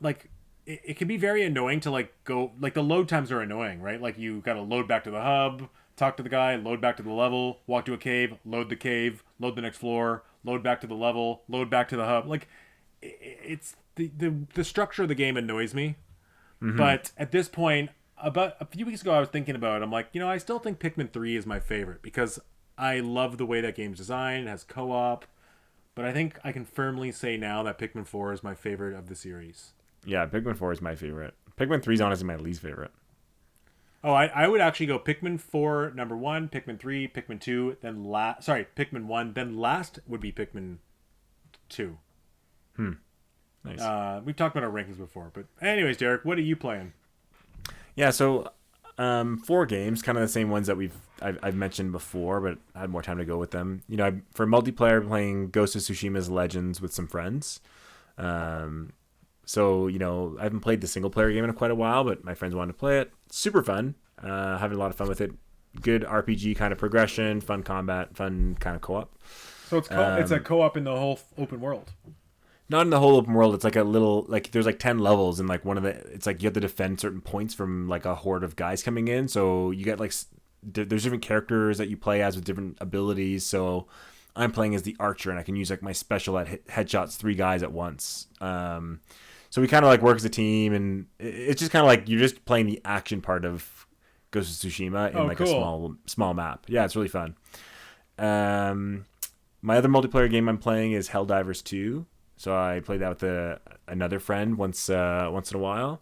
like it can be very annoying to like go like the load times are annoying, right? Like you got to load back to the hub, talk to the guy, load back to the level, walk to a cave, load the next floor, load back to the level, load back to the hub. Like it's the structure of the game annoys me. But at this point, about a few weeks ago, I was thinking about it. I'm like, I still think Pikmin 3 is my favorite because I love the way that game's designed. It has co-op. But I think I can firmly say now that Pikmin 4 is my favorite of the series. Yeah, Pikmin 4 is my favorite. Pikmin 3 is honestly my least favorite. Oh, I would actually go Pikmin 4, number 1, Pikmin 3, Pikmin 2, then Pikmin 1, then last would be Pikmin 2. Nice. We've talked about our rankings before, but anyways, Derek, what are you playing? Yeah, so 4 games, kind of the same ones that I've mentioned before, but I had more time to go with them. For multiplayer, I'm playing Ghost of Tsushima's Legends with some friends. So I haven't played the single player game in quite a while, but my friends wanted to play it. Super fun. Having a lot of fun with it. good RPG kind of progression, fun combat, fun kind of co-op. So it's a co-op in the whole open world. Not in the whole open world. It's like a little, like there's like 10 levels, and like one of the, it's like you have to defend certain points from like a horde of guys coming in. So you get like there's different characters that you play as with different abilities. So I'm playing as the archer, and I can use like my special at headshots 3 guys at once. So we kind of like work as a team, and it's just kind of like you're just playing the action part of Ghost of Tsushima in like cool. a small map. Yeah, it's really fun. My other multiplayer game I'm playing is Helldivers 2. So I play that with another friend once in a while.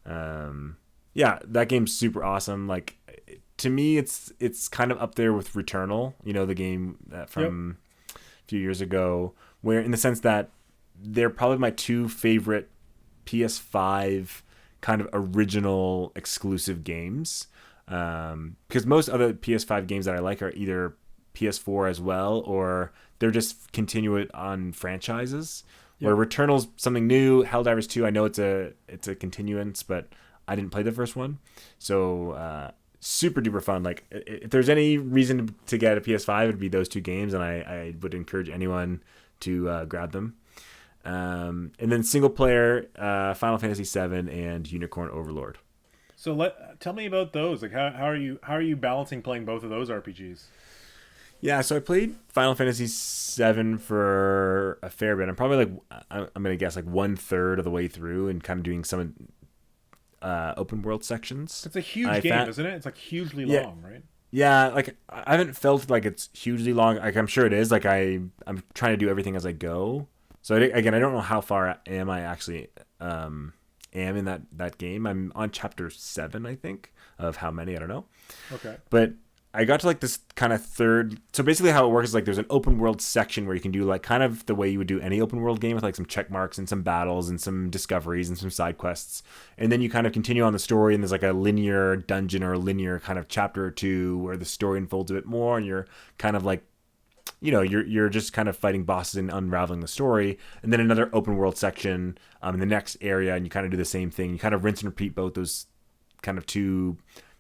Yeah, that game's super awesome. Like, to me, it's kind of up there with Returnal, the game from a few years ago, where in the sense that they're probably my 2 favorite PS5 kind of original exclusive games. Because most other PS5 games that I like are either PS4 as well, or they're just continued on franchises. Where Returnal's something new. Helldivers 2, I know it's a continuance, but I didn't play the first one. So super duper fun. Like, if there's any reason to get a PS5, it'd be those 2 games, and I would encourage anyone to grab them. And then single player, Final Fantasy VII and Unicorn Overlord. So tell me about those. Like, how are you balancing playing both of those RPGs? Yeah, so I played Final Fantasy VII for a fair bit. I'm probably like, I'm gonna guess like 1/3 of the way through, and kind of doing some open world sections. It's a huge game, isn't it? It's like hugely long, right? Yeah, like I haven't felt like it's hugely long. Like, I'm sure it is. Like, I'm trying to do everything as I go. So again, I don't know how far am I actually am in that game. I'm on chapter 7, I think, of how many, I don't know. Okay. But I got to like this kind of third. So basically, how it works is like there's an open world section where you can do like kind of the way you would do any open world game, with like some check marks and some battles and some discoveries and some side quests. And then you kind of continue on the story, and there's like a linear dungeon or a linear kind of chapter or 2 where the story unfolds a bit more, and you're kind of like, you're just kind of fighting bosses and unraveling the story. And then another open world section in the next area, and you kind of do the same thing. You kind of rinse and repeat both those kind of 2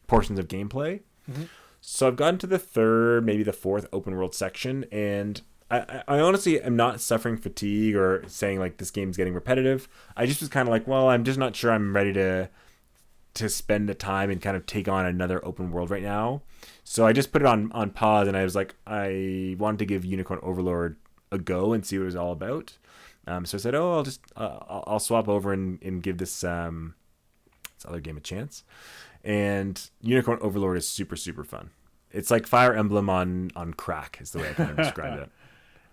portions of gameplay. Mm-hmm. So I've gotten to the 3rd, maybe the 4th open world section, and I honestly am not suffering fatigue or saying like this game's getting repetitive. I just was kind of like, well, I'm just not sure I'm ready to spend the time and kind of take on another open world right now. So I just put it on pause, and I was like, I wanted to give Unicorn Overlord a go and see what it was all about. So I said, I'll swap over and give this other game a chance. And Unicorn Overlord is super, super fun. It's like Fire Emblem on crack, is the way I kind of describe it.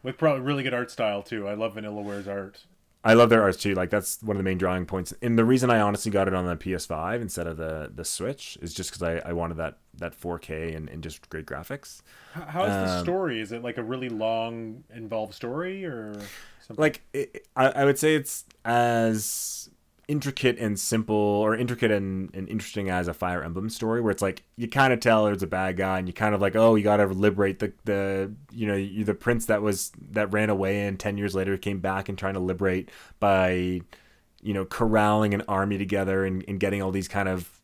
With probably really good art style too. I love Vanillaware's art. I love their art too. Like, that's one of the main drawing points. And the reason I honestly got it on the PS5 instead of the Switch is just because I wanted that 4K and just great graphics. How is the story? Is it like a really long, involved story, or something? Like, I would say it's as intricate and simple, or intricate and interesting as a Fire Emblem story, where it's like you kind of tell there's a bad guy, and you kind of like, oh, you got to liberate the you're the prince that ran away, and 10 years later came back and trying to liberate by corralling an army together and getting all these kind of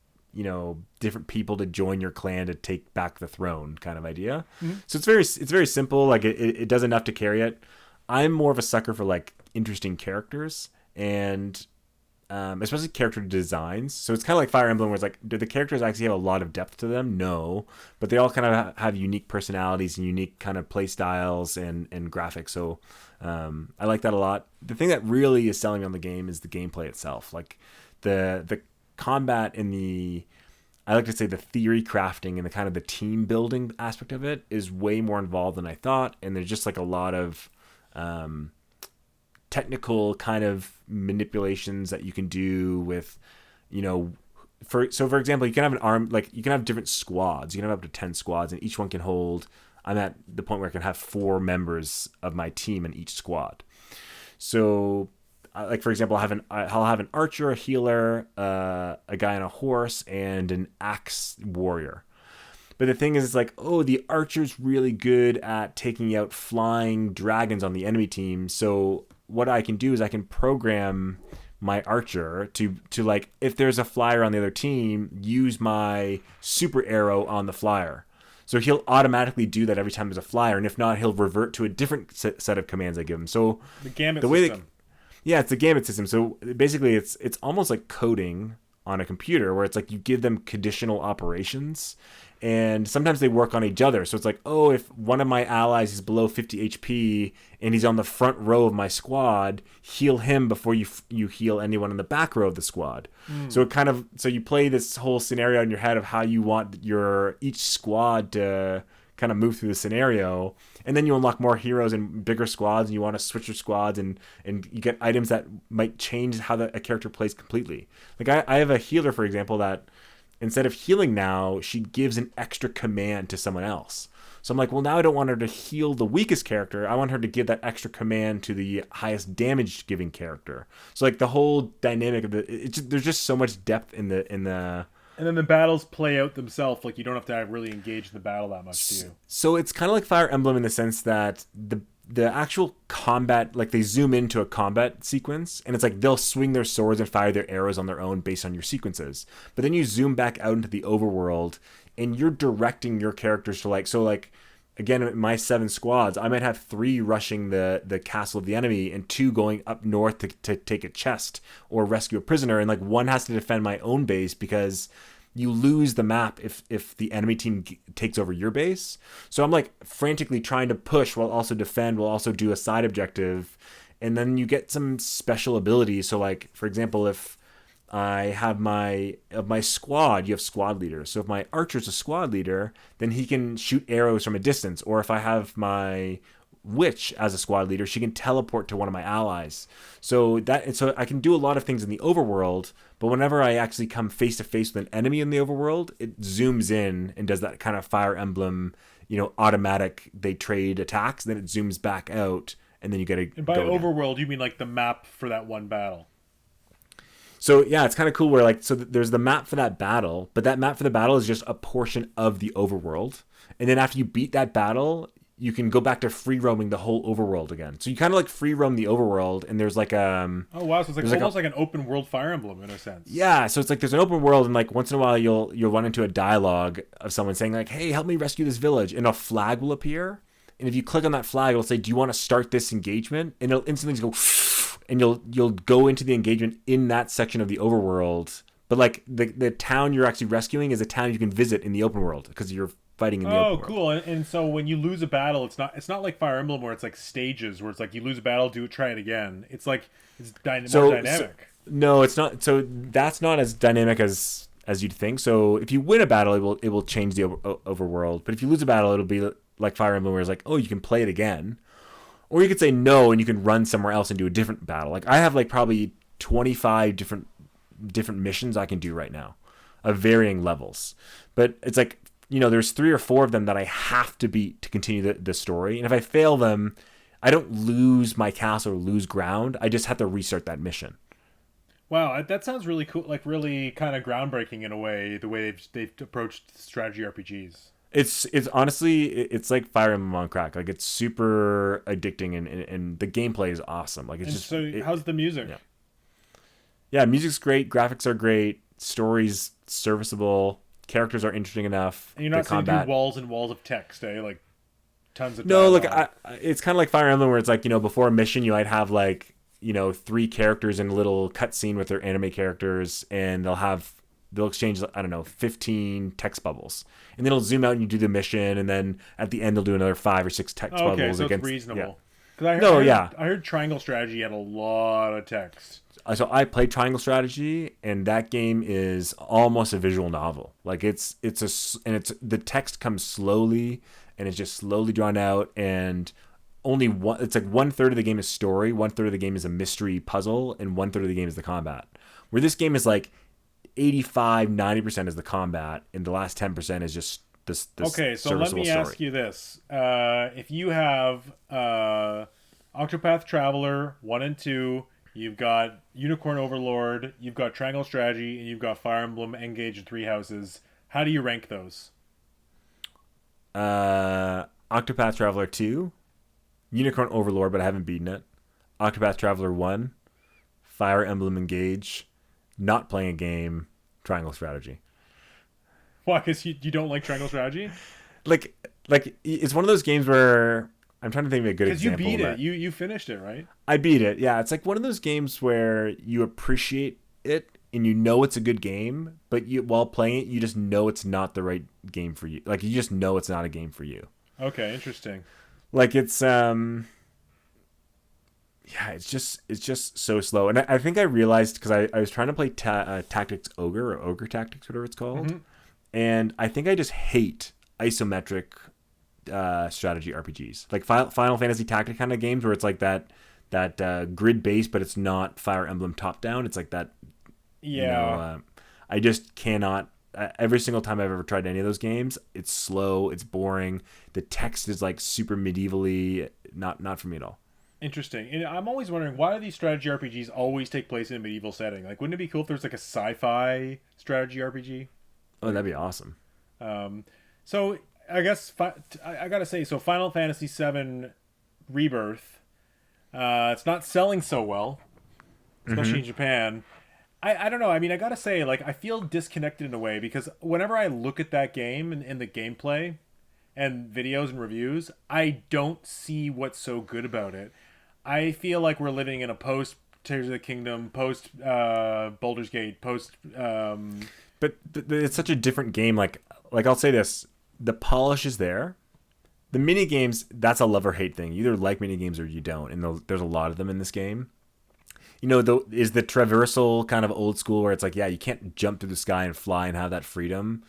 different people to join your clan to take back the throne kind of idea. Mm-hmm. So it's very simple. Like, it does enough to carry it. I'm more of a sucker for like interesting characters, and especially character designs. So it's kind of like Fire Emblem, where it's like, do the characters actually have a lot of depth to them? No, but they all kind of have unique personalities and unique kind of play styles and graphics. So I like that a lot. The thing that really is selling me on the game is the gameplay itself. Like, the combat and I like to say the theory crafting and the kind of the team building aspect of it is way more involved than I thought. And there's just like a lot of technical kind of manipulations that you can do with, for example, you can have an arm, like you can have different squads. You can have up to 10 squads, and each one can hold, I'm at the point where I can have 4 members of my team in each squad. So like, for example, I'll have an archer, a healer, a guy on a horse, and an axe warrior. But the thing is, it's like, oh, the archer's really good at taking out flying dragons on the enemy team. So what I can do is I can program my archer to like, if there's a flyer on the other team, use my super arrow on the flyer. So he'll automatically do that every time there's a flyer, and if not, he'll revert to a different set of commands I give him. So The Gambit the way system. yeah, it's a gambit system. So basically, it's almost like coding on a computer, where it's like you give them conditional operations, and sometimes they work on each other. So it's like, oh, if one of my allies is below 50 HP and he's on the front row of my squad, heal him before you heal anyone in the back row of the squad. So it kind of so you play this whole scenario in your head of how you want your each squad to kind of move through the scenario, and then you unlock more heroes and bigger squads, and you want to switch your squads, and you get items that might change how a character plays completely. Like I have a healer, for example, that instead of healing now, she gives an extra command to someone else. So I'm like, well, now I don't want her to heal the weakest character. I want her to give that extra command to the highest damage giving character. So like the whole dynamic of there's just so much depth in the And then the battles play out themselves. Like, you don't have to really engage in the battle that much, do you? So it's kind of like Fire Emblem in the sense that the actual combat, like they zoom into a combat sequence, and it's like they'll swing their swords and fire their arrows on their own based on your sequences. But then you zoom back out into the overworld, and you're directing your characters to like again, my 7 squads, I might have 3 rushing the castle of the enemy and 2 going up north to take a chest or rescue a prisoner, and like one has to defend my own base because you lose the map if the enemy team takes over your base. So I'm like frantically trying to push while also defend, while also do a side objective, and then you get some special abilities. So like, for example, if I have my squad, you have squad leaders. So if my archer's a squad leader, then he can shoot arrows from a distance. Or if I have my witch as a squad leader, she can teleport to one of my allies. So I can do a lot of things in the overworld, but whenever I actually come face to face with an enemy in the overworld, it zooms in and does that kind of Fire Emblem, automatic, they trade attacks, then it zooms back out, and then you get to And by go again. overworld, you mean like the map for that one battle. So yeah, it's kind of cool where there's the map for that battle, but that map for the battle is just a portion of the overworld. And then after you beat that battle, you can go back to free roaming the whole overworld again. So you kind of like free roam the overworld, and there's like Oh wow, so it's like there's almost like an open world Fire Emblem in a sense. yeah, so it's like there's an open world, and like once in a while you'll run into a dialogue of someone saying like, "Hey, help me rescue this village," and a flag will appear. And if you click on that flag, it'll say, "Do you want to start this engagement?" And it'll instantly just go, and you'll go into the engagement in that section of the overworld. But like the town you're actually rescuing is a town you can visit in the open world because you're fighting in the open Oh, world. cool. And so when you lose a battle, it's not like Fire Emblem where it's like stages where it's like you lose a battle, do it, try it again. It's like more dynamic. No, it's not. So that's not as dynamic as you'd think. So if you win a battle, it will change the overworld. But if you lose a battle, it'll be like Fire Emblem, where it's like, oh, you can play it again, or you could say no and you can run somewhere else and do a different battle. Like I have like probably 25 different missions I can do right now, of varying levels. But it's like, there's 3 or 4 of them that I have to beat to continue the story. And if I fail them, I don't lose my castle or lose ground. I just have to restart that mission. Wow, that sounds really cool. Like really kind of groundbreaking in a way. The way they've approached strategy RPGs. It's honestly, it's like Fire Emblem on crack. Like it's super addicting, and the gameplay is awesome. Like it's And just so, how's the music? Yeah, music's great, graphics are great, story's serviceable, characters are interesting enough. And you're not seeing through walls and walls of text, eh? Like tons of no, dialogue. it's kind of like Fire Emblem, where it's like, before a mission you might have like 3 characters in a little cutscene with their anime characters, and they'll exchange, I don't know, 15 text bubbles, and then it'll zoom out and you do the mission, and then at the end they'll do another 5 or 6 text bubbles. Okay, so against, it's reasonable. Yeah. Because I heard Triangle Strategy had a lot of text. So I played Triangle Strategy, and that game is almost a visual novel. Like the text comes slowly, and it's just slowly drawn out, and only one. It's like 1/3 of the game is story, 1/3 of the game is a mystery puzzle, and 1/3 of the game is the combat. Where this game is like 85-90% is the combat, and the last 10% is just this Okay, so let me ask you this: if you have Octopath Traveler 1 and 2. You've got Unicorn Overlord, you've got Triangle Strategy, and you've got Fire Emblem Engage and Three Houses. How do you rank those? Octopath Traveler 2, Unicorn Overlord, but I haven't beaten it. Octopath Traveler 1, Fire Emblem Engage, not playing a game, Triangle Strategy. Why? Because you don't like Triangle Strategy? like it's one of those games where I'm trying to think of a good Because you example. beat it. You finished it, right? I beat it. Yeah, it's like one of those games where you appreciate it and you know it's a good game, but you while playing it, you just know it's not the right game for you. Like you just know it's not a game for you. Okay, interesting. Like it's yeah, it's just so slow. And I think I realized because I was trying to play Tactics Ogre or Ogre Tactics, whatever it's called, and I think I just hate isometric strategy RPGs, like Final Fantasy Tactic kind of games where it's like that grid based, but it's not Fire Emblem top down. It's like that. Yeah. You know, I just cannot. Every single time I've ever tried any of those games, it's slow, it's boring. The text is like super medievally, not for me at all. Interesting. And I'm always wondering, why do these strategy RPGs always take place in a medieval setting? Like, wouldn't it be cool if there's like a sci-fi strategy RPG? Oh, that'd be awesome. So I guess I gotta say, so Final Fantasy VII Rebirth, it's not selling so well, especially in Japan. I don't know. I mean, I gotta say, like, I feel disconnected in a way because whenever I look at that game and the gameplay and videos and reviews, I don't see what's so good about it. I feel like we're living in a post Tears of the Kingdom, post Baldur's Gate, post. But it's such a different game. Like I'll say this: the polish is there. The mini games, that's a love or hate thing. You either like mini games or you don't, and there's a lot of them in this game. You know, is the traversal kind of old school where it's like, yeah, you can't jump through the sky and fly and have that freedom.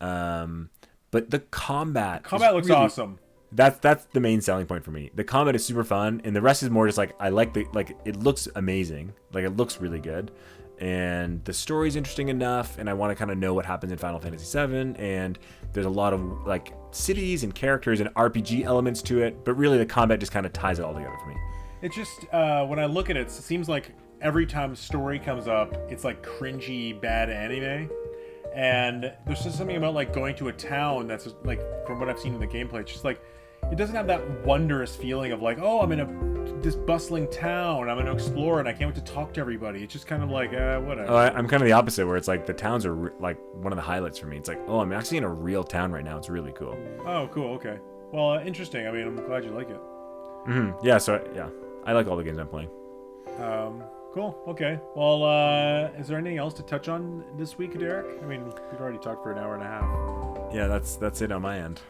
But the combat Looks really awesome. That's the main selling point for me. The combat is super fun, and the rest is more just like I like it looks amazing, like it looks really good, and the story's interesting enough, and I want to kind of know what happens in Final Fantasy VII, and there's a lot of like cities and characters and RPG elements to it, but really the combat just kind of ties it all together for me. It just when I look at it, it seems like every time story comes up, it's like cringy bad anime. And there's just something about like going to a town that's just, like, from what I've seen in the gameplay, it's just like it doesn't have that wondrous feeling of like, oh, I'm in this bustling town, I'm gonna explore and I can't wait to talk to everybody. It's just kind of like whatever. Oh, I'm kind of the opposite, where it's like the towns are like one of the highlights for me. It's like, oh, I'm actually in a real town right now. It's really cool. Oh, cool. Okay. Well, interesting. I mean, I'm glad you like it. Yeah. So yeah, I like all the games I'm playing. Cool. Okay. Well, is there anything else to touch on this week, Derek? I mean, we've already talked for an hour and a half. Yeah, that's it on my end.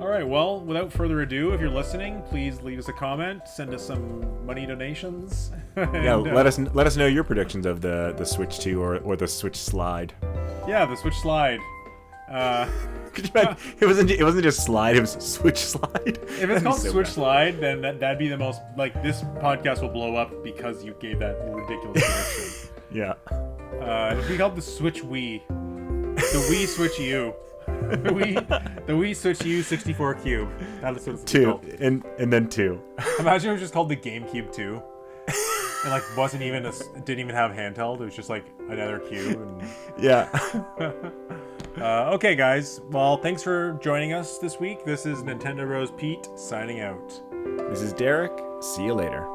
All right. Well, without further ado, if you're listening, please leave us a comment, send us some money donations. Yeah, let us know your predictions of the Switch 2 or the Switch Slide. Yeah, the Switch Slide. Could you imagine? It wasn't just slide, it was Switch Slide. If it's called Switch Slide, then that'd be the most, like, this podcast will blow up because you gave that ridiculous prediction. Yeah. It'd be called the Switch Wii. The Wii Switch U. The Wii Switch U 64 Cube. That's what it's called. And then 2. Imagine it was just called the GameCube 2. And like didn't even have handheld. It was just like another cube. And... Yeah. Okay, guys. Well, thanks for joining us this week. This is Nintendo Rose Pete signing out. This is Derek. See you later.